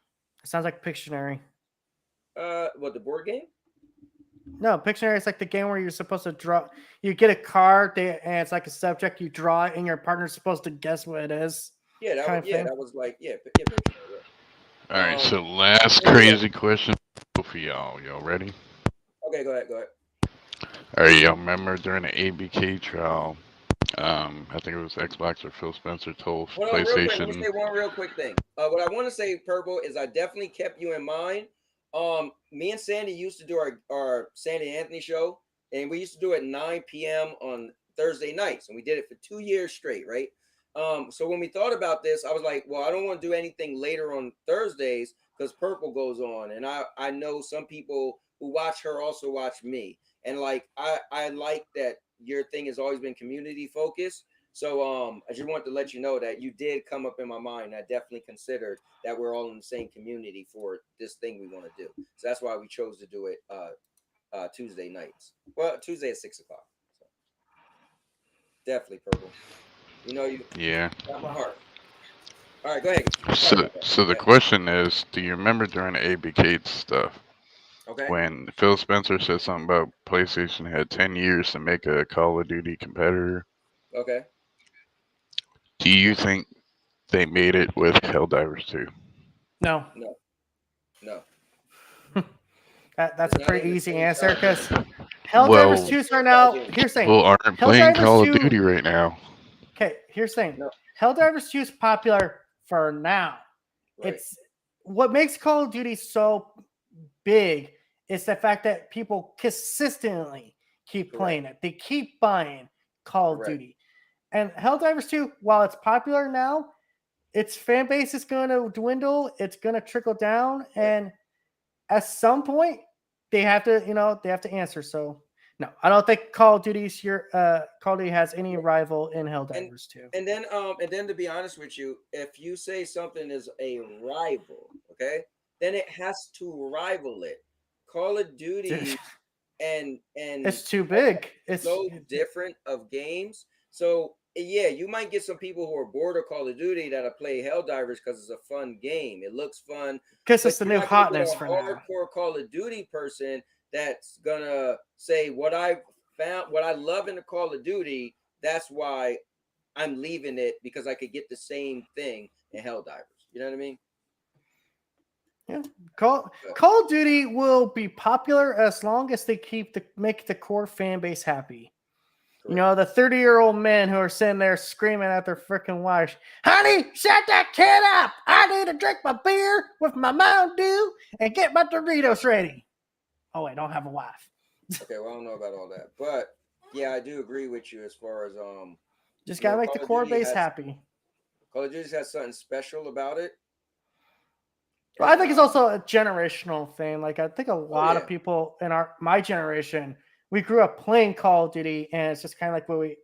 It sounds like Pictionary. What, the board game? No, Pictionary is like the game where you're supposed to draw. You get a card and it's like a subject. You draw it and your partner's supposed to guess what it is. Yeah, that was like, Pictionary. All right, so last crazy question for y'all. Y'all ready? Okay, go ahead. All right, y'all remember during the ABK trial, I think it was Xbox or Phil Spencer told PlayStation. Let me say one real quick thing. What I want to say, Purple, is I definitely kept you in mind. Me and Sandy used to do our Sandy Anthony show, and we used to do it at 9 p.m. on Thursday nights, and we did it for 2 years straight, right? So when we thought about this, I was like, well, I don't want to do anything later on Thursdays because Purple goes on, and I know some people who watch her also watch me, and like I like that your thing has always been community focused. So I just wanted to let you know that you did come up in my mind. I definitely considered that we're all in the same community for this thing we want to do. So that's why we chose to do it Tuesday nights. Well, Tuesday at 6 o'clock. So definitely, Purple. You know you. Yeah. Got my heart. All right, go ahead. So the question is, do you remember during the ABK stuff? Okay. when Phil Spencer said something about PlayStation had 10 years to make a Call of Duty competitor. Okay. Do you think they made it with HellDivers 2? No. No. No. That's It's a not pretty in the easy same answer time. because Well, HellDivers 2 is right now. Here's the thing. People aren't playing HellDivers Call of 2. Duty right now. Okay, here's the thing. No. HellDivers 2 is popular for now. Right. It's what makes Call of Duty so big is the fact that people consistently keep playing it. They keep buying Call of Duty. And HellDivers 2, while it's popular now, its fan base is going to dwindle. It's going to trickle down. And at some point, they have to answer. So, no, I don't think Call of Duty has any rival in HellDivers 2. And then to be honest with you, if you say something is a rival, okay, then it has to rival it. Call of Duty and it's too big. It's so different of games. So yeah, you might get some people who are bored of Call of Duty that'll play HellDivers because it's a fun game. It looks fun. Because it's the new hotness for now. Hardcore Call of Duty person that's gonna say what I found, what I love in the Call of Duty. That's why I'm leaving it, because I could get the same thing in HellDivers. You know what I mean? Yeah. Call of Duty will be popular as long as they make the core fan base happy. Correct. You know, the 30-year-old men who are sitting there screaming at their freaking wives, "Honey, shut that kid up! I need to drink my beer with my Mountain Dew and get my Doritos ready." Oh, I don't have a wife. Okay, well, I don't know about all that, but yeah, I do agree with you as far as just gotta make the core base happy. Call of Duty has something special about it. Well, I think it's also a generational thing. Like, I think a lot of people in my generation, we grew up playing Call of Duty, and it's just kind of like what we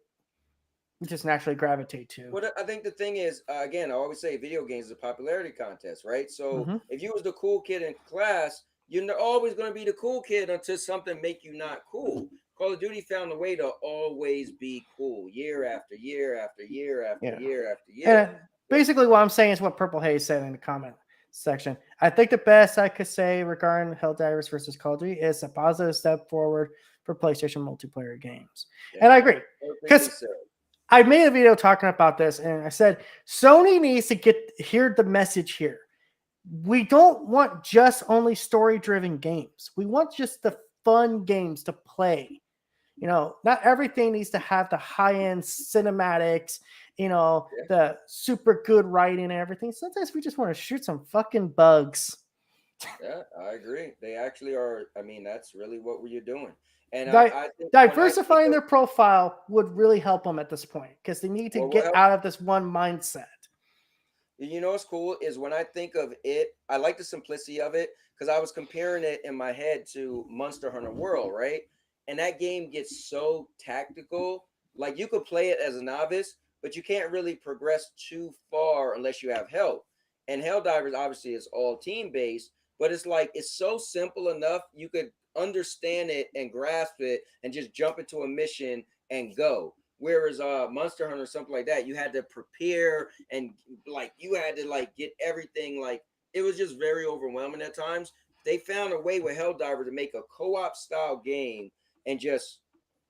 just naturally gravitate to. Well, I think the thing is, again, I always say video games is a popularity contest, right? So if you was the cool kid in class, you're always going to be the cool kid until something make you not cool. Call of Duty found a way to always be cool, year after year after year after year after year. And basically, what I'm saying is what Purple Haze said in the comment section. I think the best I could say regarding HellDivers versus Call of Duty is a positive step forward for PlayStation multiplayer games. Yeah. And I agree, because I made a video talking about this, and I said Sony needs to hear the message here. We don't want just only story-driven games. We want just the fun games to play. You know, not everything needs to have the high-end cinematics, the super good writing and everything. Sometimes we just want to shoot some fucking bugs. Yeah, I agree. They actually are. I mean, that's really what you're doing. And I think diversifying their profile would really help them at this point, because they need to get out of this one mindset. You know what's cool is when I think of it, I like the simplicity of it, because I was comparing it in my head to Monster Hunter World, right? And that game gets so tactical. Like, you could play it as a novice, but you can't really progress too far unless you have help. And HellDivers obviously is all team-based, but it's like, it's so simple enough you could understand it and grasp it and just jump into a mission and go. Whereas Monster Hunter or something like that, you had to prepare and like you had to like get everything. Like, it was just very overwhelming at times. They found a way with HellDivers to make a co-op style game and just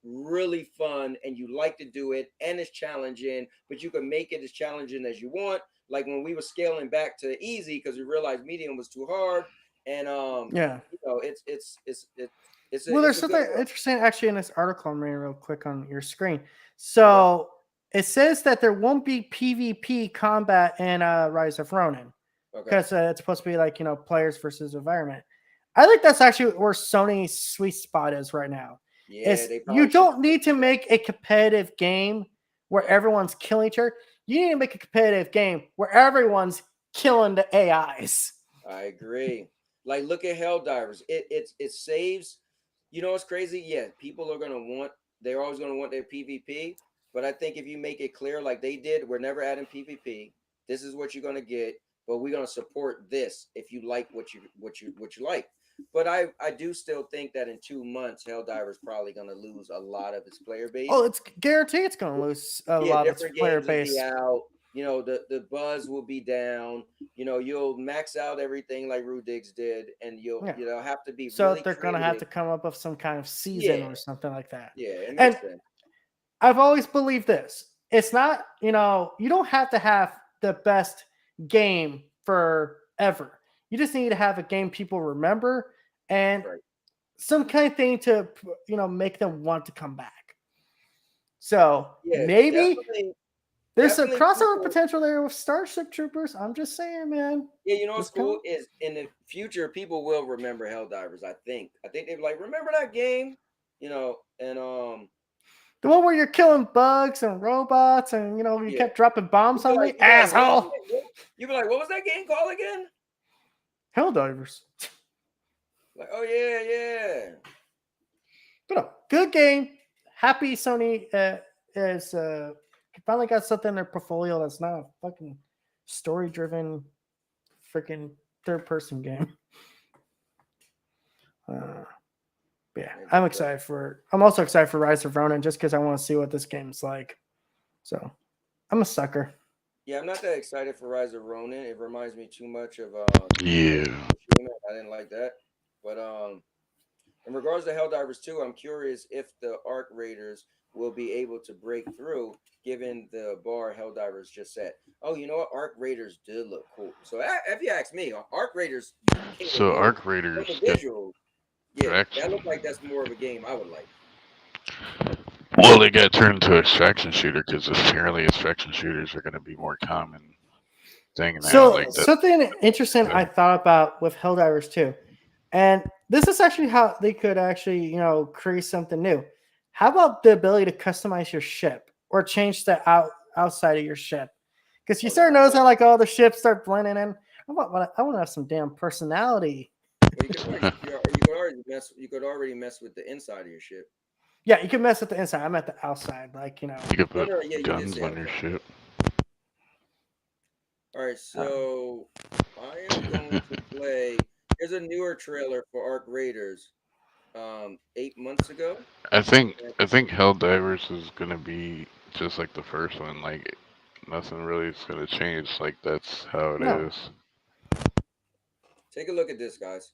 really fun, and you like to do it, and it's challenging, but you can make it as challenging as you want. Like when we were scaling back to easy because we realized medium was too hard, and there's something interesting actually in this article. I'm reading real quick on your screen. So it says that there won't be PvP combat in Rise of Ronin, because it's supposed to be like, players versus environment. I think that's actually where Sony's sweet spot is right now. Yeah, you don't need to make a competitive game where everyone's killing each other. You need to make a competitive game where everyone's killing the AIs. I agree. Like, look at HellDivers. It saves. You know what's crazy? Yeah, people are they're always gonna want their PvP. But I think if you make it clear, like they did, we're never adding PvP. This is what you're gonna get, but we're gonna support this if you like what you like. But I do still think that in 2 months, HellDivers probably gonna lose a lot of its player base. Oh, it's guaranteed it's gonna lose a lot of its player base. you know, the buzz will be down. You know, you'll max out everything like Rudiggs did, and you'll have to be so really they're gonna have to creative. come up with some kind of season or something like that. Yeah, it And makes sense. I've always believed this. It's not, you don't have to have the best game forever. You just need to have a game people remember and some kind of thing to, make them want to come back. So maybe there's some crossover potential there with Starship Troopers. I'm just saying, man. Yeah, you know what's cool is in the future people will remember HellDivers. I think they'd be like, remember that game, and the one where you're killing bugs and robots, and you kept dropping bombs on me, asshole. You'd be like, what was that game called again? HellDivers. Like, oh yeah. But no, good game. Happy Sony is finally got something in their portfolio that's not a fucking story-driven, freaking third-person game. Yeah, I'm also excited for Rise of Ronin just because I want to see what this game's like. So, I'm a sucker. Yeah, I'm not that excited for Rise of Ronin. It reminds me too much of yeah. I didn't like that. But in regards to HellDivers 2, I'm curious if the Arc Raiders will be able to break through, given the bar HellDivers just set. Oh, you know what? Arc Raiders did look cool. So if you ask me, Arc Raiders. So Arc Raiders. Visual. Yeah, that looked like that's more of a game I would like. Well, they got turned into extraction shooter because apparently extraction shooters are going to be more common thing now. So like that. Something interesting I thought about with HellDivers 2, and this is actually how they could actually, create something new. How about the ability to customize your ship or change the outside of your ship? Because you start noticing like all the ships start blending in. I want to have some damn personality. You could already mess with the inside of your ship. Yeah, you can mess with the inside. I'm at the outside, like You could put guns on your ship. All right, so I am going to play. Here's a newer trailer for Arc Raiders. 8 months ago. I think HellDivers is gonna be just like the first one. Like nothing really is gonna change. Like that's how it is. Take a look at this, guys.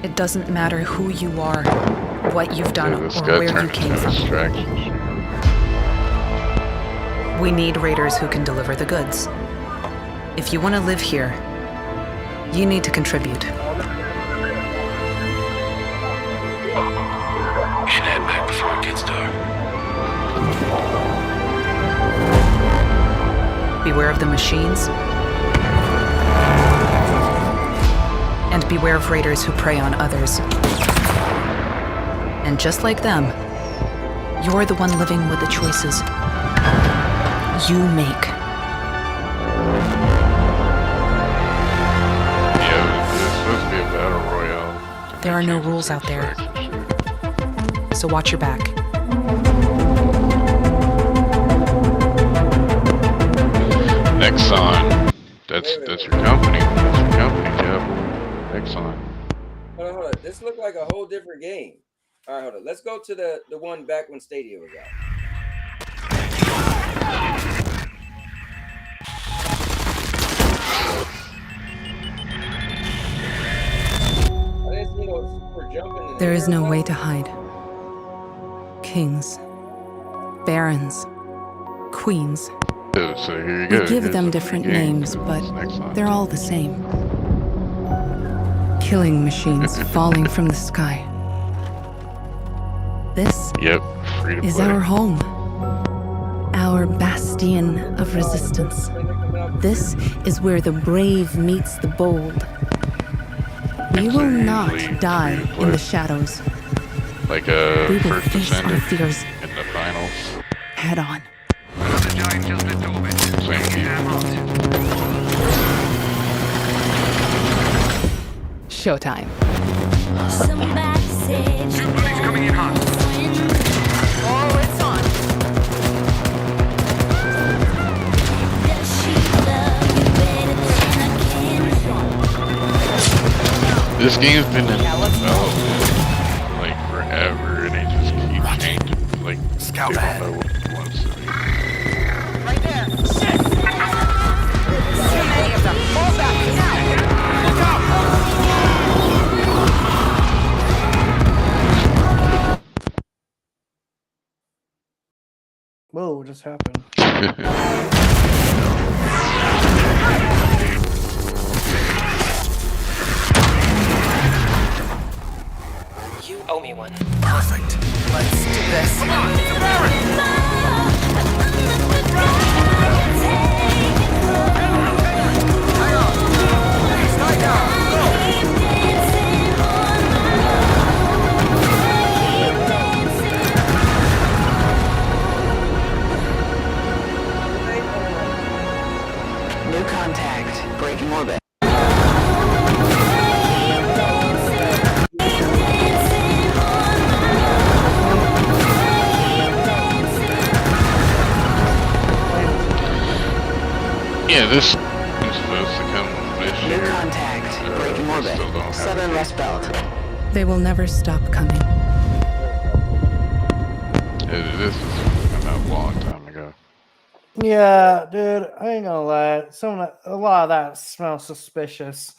It doesn't matter who you are, what you've done, or where you came from. We need raiders who can deliver the goods. If you want to live here, you need to contribute. And head back before it gets dark. Beware of the machines. And beware of raiders who prey on others. And just like them, you're the one living with the choices you make. There are no rules out there, so watch your back. Exxon, that's your company. That's your company, Jeff. Exxon. Hold on. This looked like a whole different game. All right, hold on. Let's go to the one back when Stadia was out. There is no way to hide. Kings, barons, queens. So here you go. We give them different names, but they're all the same. Killing machines falling from the sky. This is our home. Our bastion of resistance. This is where the brave meets the bold. We will not die in the shadows. Like a we will first face descender our fears in the finals. head on. Showtime. Somebody's coming in hot. Oh, it's on. This game's been in development like forever, and they just keep changing. Like Scout ahead. Right there. Shit! Too many of them. Fall back now. Look out! Whoa, what just happened? You owe me one. Perfect. Let's do this. Come on, hang on. Please, lie down. New contact. Breaking orbit. Yeah, this is supposed to come this year. New contact. Breaking orbit. Southern West Belt. They will never stop coming. This is come out a long time ago. Yeah, dude, I ain't gonna lie. A lot of that smells suspicious.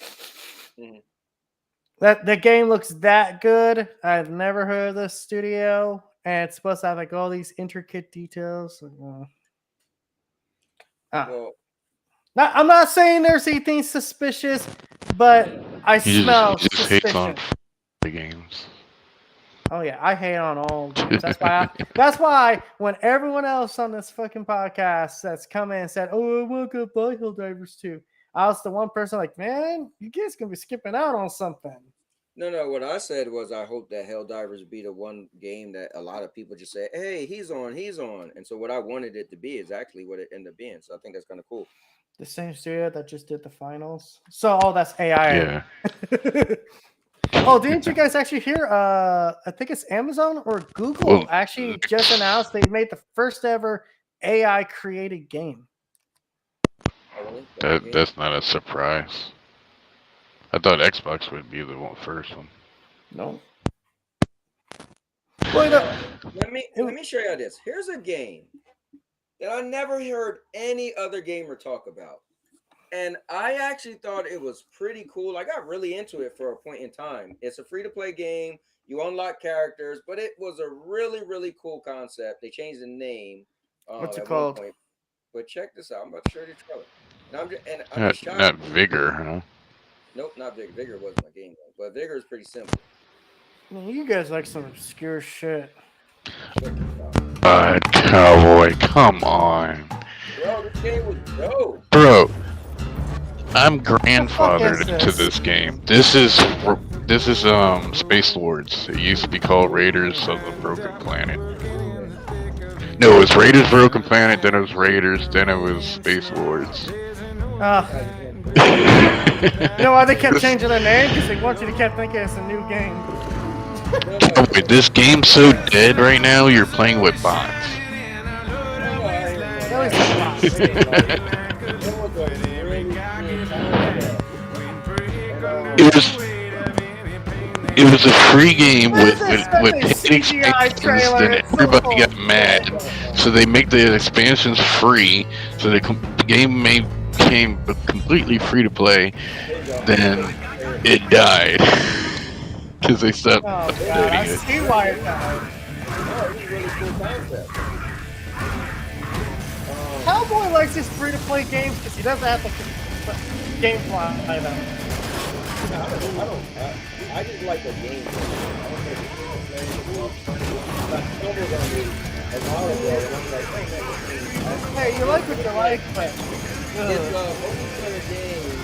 That the game looks that good. I've never heard of this studio, and it's supposed to have like all these intricate details. Well, I'm not saying there's anything suspicious, but I smell He just hates on suspicion. the games. Oh yeah, I hate on all games. That's why when everyone else on this fucking podcast that's come in and said, "Oh, I want to buy HellDivers 2," I was the one person like, "Man, you guys gonna be skipping out on something." no. What I said was I hope that HellDivers be the one game that a lot of people just say, "Hey, he's on," and so what I wanted it to be is actually what it ended up being. So I think that's kind of cool. The same studio that just did the finals. So, that's AI. Yeah. Oh, didn't you guys actually hear? I think it's Amazon or Google actually just announced they made the first ever AI created game. That's not a surprise. I thought Xbox would be the first one. No. Let me show you this. Here's a game that I never heard any other gamer talk about. And I actually thought it was pretty cool. I got really into it for a point in time. It's a free-to-play game. You unlock characters, but it was a really, really cool concept. They changed the name. What's it called? But check this out. I'm about to show you the trailer. I'm just shocked. Not Vigor, huh? Nope, not Vigor. Vigor wasn't my game, but Vigor is pretty simple. Man, you guys like some obscure shit. Cowboy, come on. Bro, this game was dope. Bro, I'm grandfathered into this game. This is Space Lords. It used to be called Raiders of the Broken Planet. No, it was Raiders Broken Planet, then it was Raiders, then it was Space Lords. You know why they kept changing their name? Because they want you to keep thinking it's a new game. Wait, this game's so dead right now, you're playing with bots. It was a free game with expansions, and everybody got mad. So they make the expansions free, so the game became completely free to play. Then it died because they stopped updating I see why it died. Cowboy likes his free-to-play games because he doesn't have the gameplay. I just like the game. Hey, you like what you like, but it's a multiplayer game.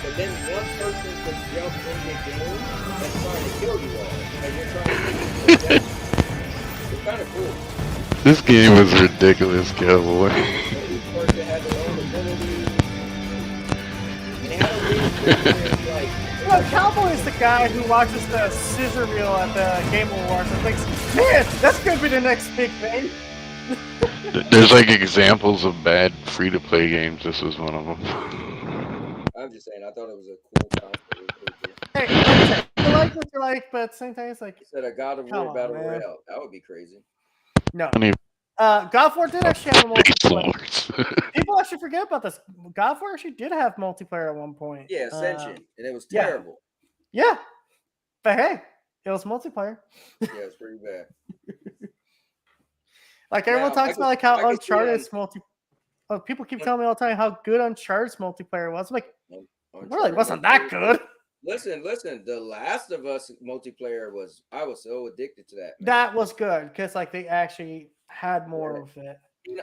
But then one person can jump in the game and try to kill you all, and you're trying to kill them. It's kind of cool. This game was ridiculous, Cowboy. Each person had their own abilities. And it had a really cool like. Well, Cowboy is the guy who watches the scissor reel at the Game Awards and thinks, man, that's going to be the next big thing. There's like examples of bad free-to-play games. This was one of them. I'm just saying, I thought it was a cool concept. Hey, you like what you like, but at the same time, it's like... Instead of God of War Battle Royale, that would be crazy. No. God of War did actually have a multiplayer. People actually forget about this. God of War actually did have multiplayer at one point. Yeah, Ascension, and it was terrible. Yeah. But hey, it was multiplayer. Yeah, it's pretty bad. Like everyone talks about like how Uncharted's people keep telling me all the time how good Uncharted's multiplayer was. I'm like, really wasn't that good. Listen. The Last of Us multiplayer I was so addicted to that. Man. That was good because like they actually had more of it.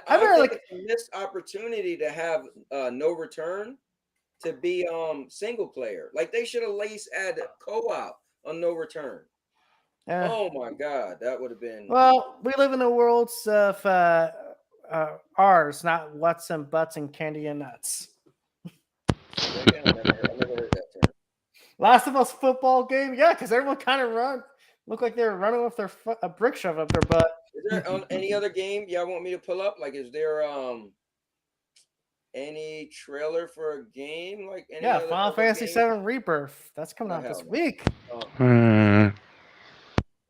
I think it's a missed opportunity to have No Return to be single player. Like they should have at least added co-op on No Return. Oh my God, that would have been. Well, we live in the worlds of ours, not what's and butts and candy and nuts. I never heard that term. Last of Us football game, yeah, because everyone kind of looked like they were running with a brick shoved up their butt. Is there any other game y'all want me to pull up? Like, is there any trailer for a game? Like, Final Fantasy VII Rebirth. That's coming out this week.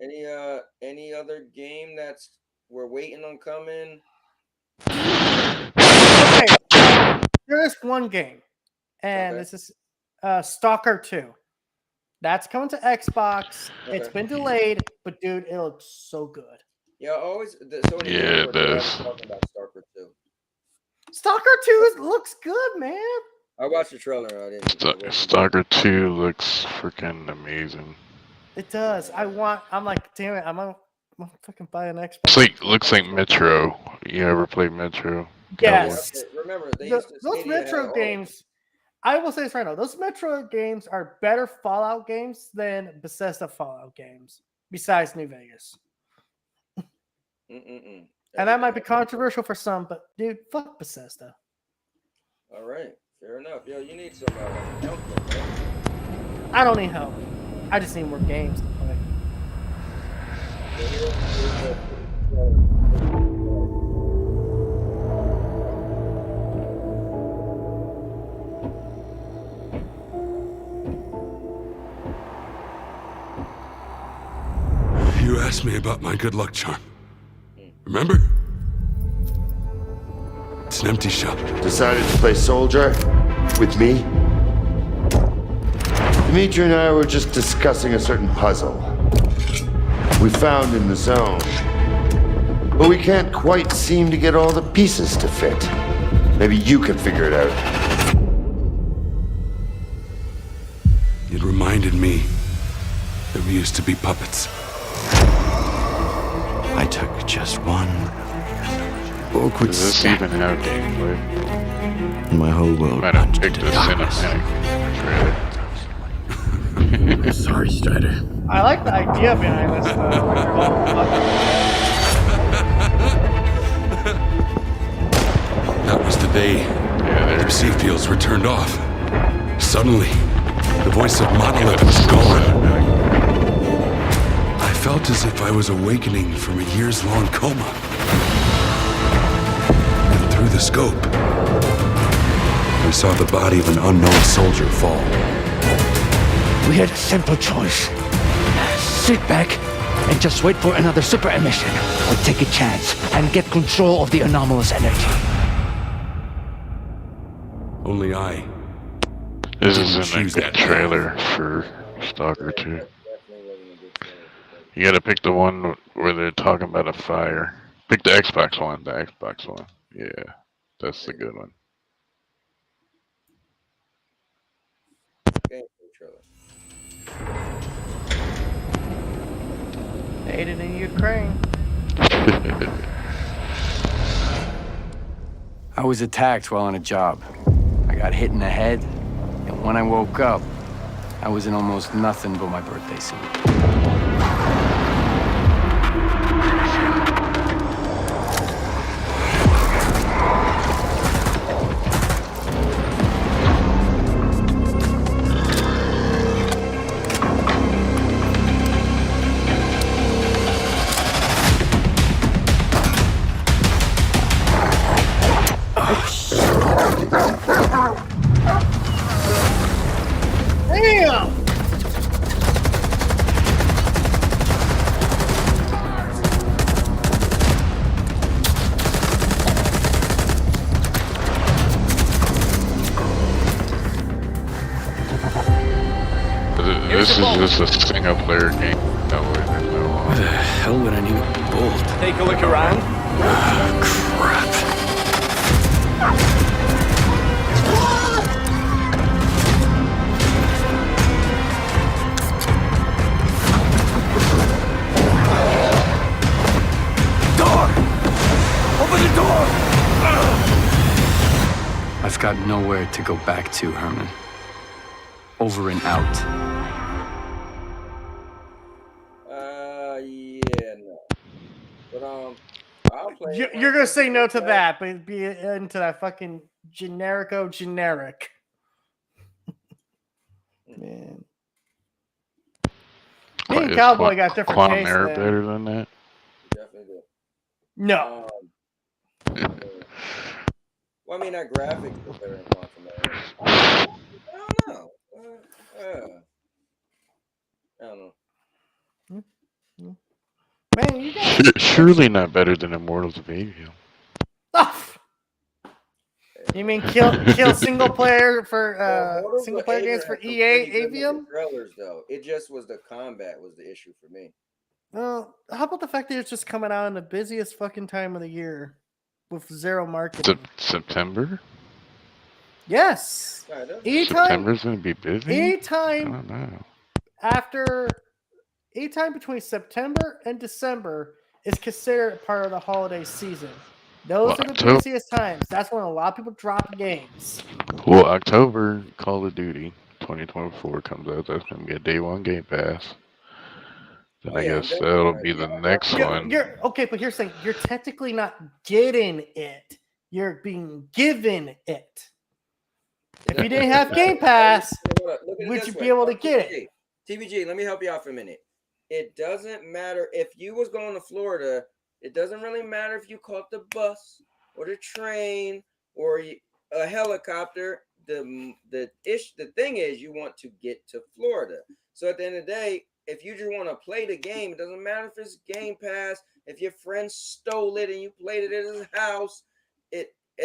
Any other game we're waiting on coming? Okay, there is one game, and this is Stalker 2. That's coming to Xbox. Okay. It's been delayed, but dude, it looks so good. Yeah, it does. Talking about Stalker 2. Stalker 2 looks good, man. I watched the trailer. I didn't. Stalker 2 looks freaking amazing. It does. I'm like, damn it, I'm gonna fucking buy an Xbox. Looks like Metro. You ever played Metro? Yes. Remember, those Metro games. I will say this right now. Those Metro games are better Fallout games than Bethesda Fallout games, besides New Vegas. And that might be controversial for some, but dude, fuck Bethesda. All right, fair enough. Yo, you need some help, man. I don't need help. I just need more games to play. You asked me about my good luck charm. Remember? It's an empty shell. Decided to play soldier with me? Dimitri and I were just discussing a certain puzzle we found in the zone. But we can't quite seem to get all the pieces to fit. Maybe you can figure it out. It reminded me that we used to be puppets. I took just one awkward step. Even have gameplay? And my whole world Might have plunged picked into a darkness. cinematic trailer. Sorry, Strider. I like the idea behind this, though. Like you're all That was the day the receive fields were turned off. Suddenly, the voice of Monolith was gone. I felt as if I was awakening from a years-long coma. And through the scope, I saw the body of an unknown soldier fall. We had a simple choice. Sit back and just wait for another super emission, or take a chance and get control of the anomalous energy. Only I. This isn't a good trailer for Stalker 2. You gotta pick the one where they're talking about a fire. Pick the Xbox one. Yeah, that's the good one. made it in Ukraine. I was attacked while on a job. I got hit in the head, and when I woke up, I was in almost nothing but my birthday suit. Damn! This is just a single player game. No way, there's no Why the hell would I need a bolt? Take a look around. Crap. Door! Open the door! I've got nowhere to go back to, Herman. Over and out. Yeah, no. But I'll play. You're gonna say no to that, but be into that fucking generico generic. Man. Me and Cowboy got different Quantum tastes. Error Man. better than that? Definitely do. No. Well, I mean, that graphics is better than Quantum Error. I don't know. I don't know. Man, you guys... Surely not better than Immortals of Avium. You mean kill single player for single player games for EA Avium? Trailers though, it just was the combat was the issue for me. Well, how about the fact that it's just coming out in the busiest fucking time of the year with zero marketing? September? Yes. September's gonna be busy. Anytime I don't know. Anytime between September and December is considered part of the holiday season. Those are the busiest times. That's when a lot of people drop games. Well, October, Call of Duty 2024 comes out. That's gonna be a day one Game Pass. Then I guess that'll be the next one. Okay, but here's the thing: you're technically not getting it. You're being given it. If you didn't have Game Pass, would you be able to get it? TBG, let me help you out for a minute. It doesn't matter if you was going to Florida. It doesn't really matter if you caught the bus or the train or a helicopter. The thing is, you want to get to Florida. So at the end of the day, if you just want to play the game, it doesn't matter if it's Game Pass. If your friend stole it and you played it at his house,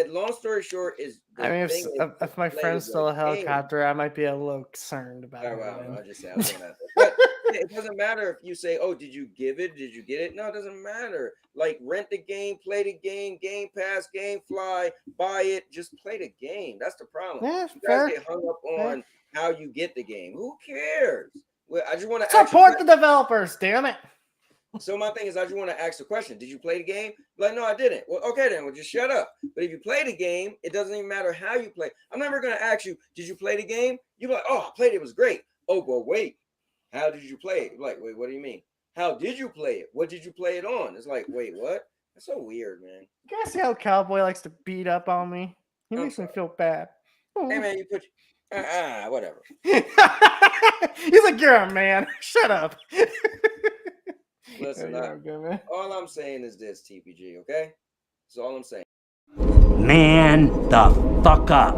long story short is. I mean, if my friend stole a helicopter, I might be a little concerned about it. I just say I'm saying that. But it doesn't matter if you say, "Oh, did you give it? Did you get it?" No, it doesn't matter. Like rent the game, play the game, Game Pass, GameFly, buy it, just play the game. That's the problem. Yeah, you guys get hung up on how you get the game. Who cares? Well, I just want to support the developers. Damn it. So my thing is, I just want to ask a question. Did you play the game? Like, no, I didn't. Well, okay, then. Well, just shut up. But if you play the game, it doesn't even matter how you play. I'm never going to ask you, did you play the game? You're like, oh, I played it. It was great. Oh, well, wait. How did you play it? Like, wait, what do you mean? How did you play it? What did you play it on? It's like, wait, what? That's so weird, man. You guys see how Cowboy likes to beat up on me? He makes me feel bad. Hey, man, you put... whatever. He's like, you're a man. Shut up. Listen, all I'm saying is this, TPG, okay? That's all I'm saying. Man the fuck up.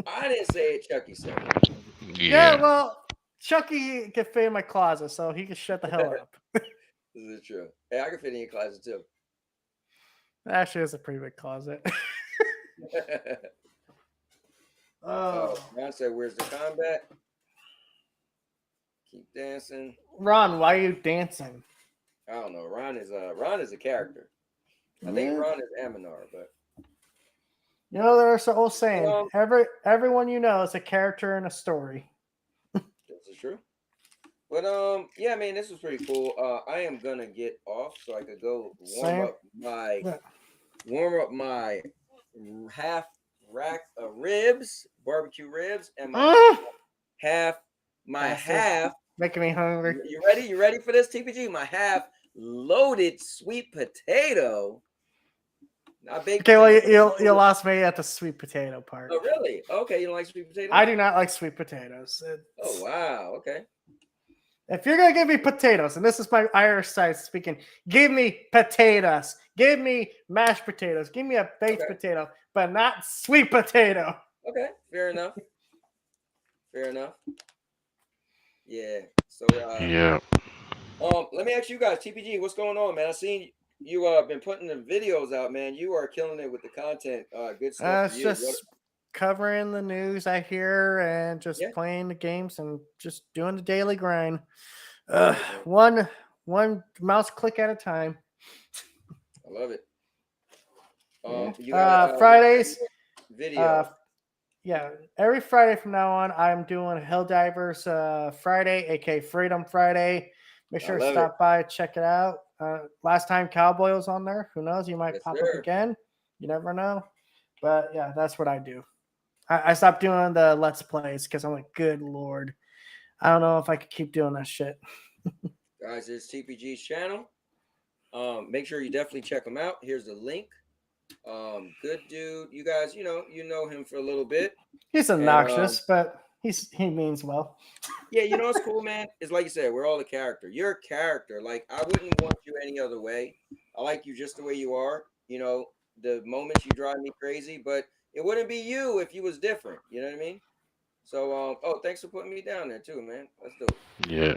I didn't say it, Chucky said it. Yeah, well, Chucky can fit in my closet, so he can shut the hell up. This is true. Hey, I can fit in your closet, too. Actually, it's a pretty big closet. Ron said, where's the combat? Keep dancing. Ron, why are you dancing? I don't know. Ron is a character. I think Ron is Aminar, but you know, there's an old saying, everyone you know is a character in a story. This is true. But yeah, man, this was pretty cool. I am gonna get off so I could go warm up my half rack of ribs, barbecue ribs, and my half making me hungry. You ready? You ready for this, TPG? My half loaded sweet potato. Okay, well, you lost me at the sweet potato part. Oh, really? Okay, you don't like sweet potatoes? I do not like sweet potatoes. Oh, wow. Okay. If you're gonna give me potatoes, and this is my Irish side speaking, give me potatoes. Give me mashed potatoes. Give me a baked potato, but not sweet potato. Okay, fair enough. Fair enough. Yeah. So yeah. Let me ask you guys, TPG, what's going on, man? I seen you been putting the videos out, man. You are killing it with the content. Good stuff for It's you. just covering the news I hear and just playing the games and just doing the daily grind. One mouse click at a time. I love it. You got Fridays video. Yeah, every Friday from now on, I'm doing HellDivers Friday, aka Freedom Friday. Make sure to stop by, check it out. Last time Cowboy was on there. Who knows? He might pop up again. You never know. But yeah, that's what I do. I stopped doing the Let's Plays because I'm like, good Lord. I don't know if I could keep doing that shit. Guys, it's TPG's channel. Make sure you definitely check him out. Here's the link. Good dude. You guys, you know him for a little bit. He's obnoxious, but he means well. Yeah, you know what's cool, man? It's like you said, we're all a character. You're a character. Like, I wouldn't want you any other way. I like you just the way you are. You know, the moments you drive me crazy, but it wouldn't be you if you was different. You know what I mean? So, thanks for putting me down there too, man. That's dope. Yeah.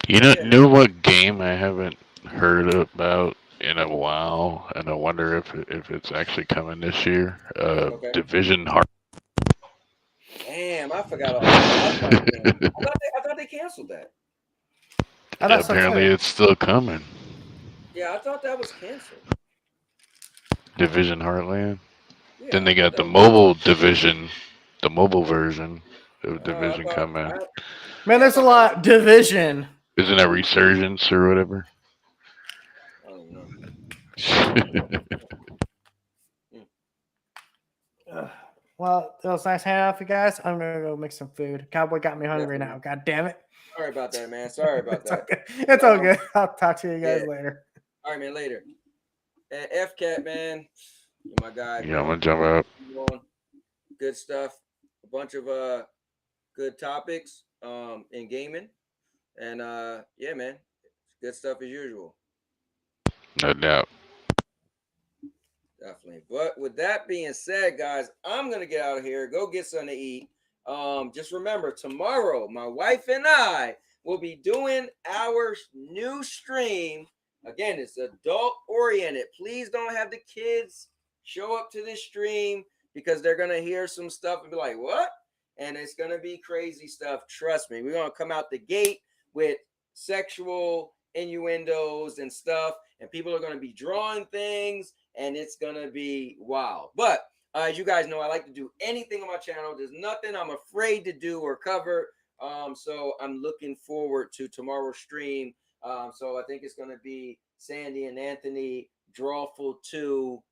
You know what game I haven't heard about in a while, and I wonder if it's actually coming this year. Division Heart. Damn, I forgot all about that. I thought they canceled that. Apparently, it's still coming. Yeah, I thought that was canceled. Division Heartland. Yeah, Then they got the mobile division, the mobile version of Division coming. Man, there's a lot. Division. Isn't that Resurgence or whatever? I don't know. Well, it was nice hanging out with you guys. I'm gonna go make some food. Cowboy got me hungry now. God damn it. Sorry about that, man. Sorry about that. It's all good. I'll talk to you guys later. All right, man. Later. And F-Cat, man. You're my guy. Yeah, I'm gonna jump out. Good stuff. A bunch of good topics in gaming. And yeah, man. Good stuff as usual. No doubt. Definitely. But with that being said, guys, I'm going to get out of here, go get something to eat. Just remember, tomorrow, my wife and I will be doing our new stream. Again, it's adult-oriented. Please don't have the kids show up to this stream because they're going to hear some stuff and be like, what? And it's going to be crazy stuff. Trust me. We're going to come out the gate with sexual innuendos and stuff, and people are going to be drawing things, and it's going to be wild. But as you guys know, I like to do anything on my channel. There's nothing I'm afraid to do or cover. So I'm looking forward to tomorrow's stream. So I think it's going to be Sandy and Anthony Drawful 2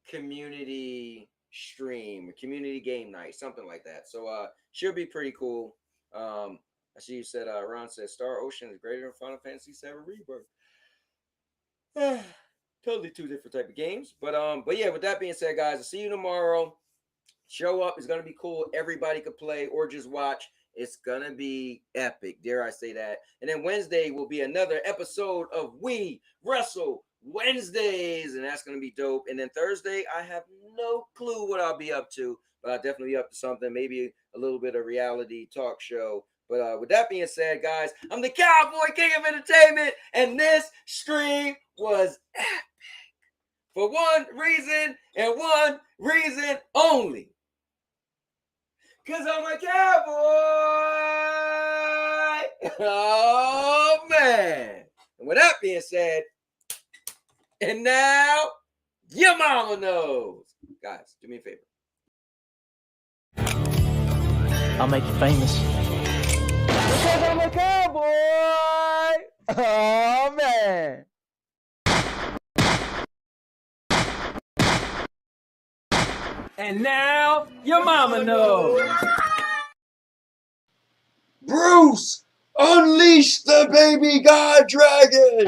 community stream, community game night, something like that. So should be pretty cool. I see you said Ron said Star Ocean is greater than Final Fantasy VII Rebirth. Totally two different type of games. But yeah, with that being said, guys, I'll see you tomorrow. Show up. It's gonna be cool. Everybody could play or just watch. It's gonna be epic, dare I say that. And then Wednesday will be another episode of We Wrestle Wednesdays, and that's gonna be dope. And then Thursday, I have no clue what I'll be up to, but I'll definitely be up to something, maybe a little bit of reality talk show. But with that being said, guys, I'm the Cowboy King of Entertainment, and this stream was epic for one reason and one reason only. Because I'm a cowboy. Oh, man. And with that being said, and now your mama knows. Guys, do me a favor. I'll make you famous. Because I'm a cowboy. Oh, man. And now, your mama knows. Bruce, unleash the baby god dragon!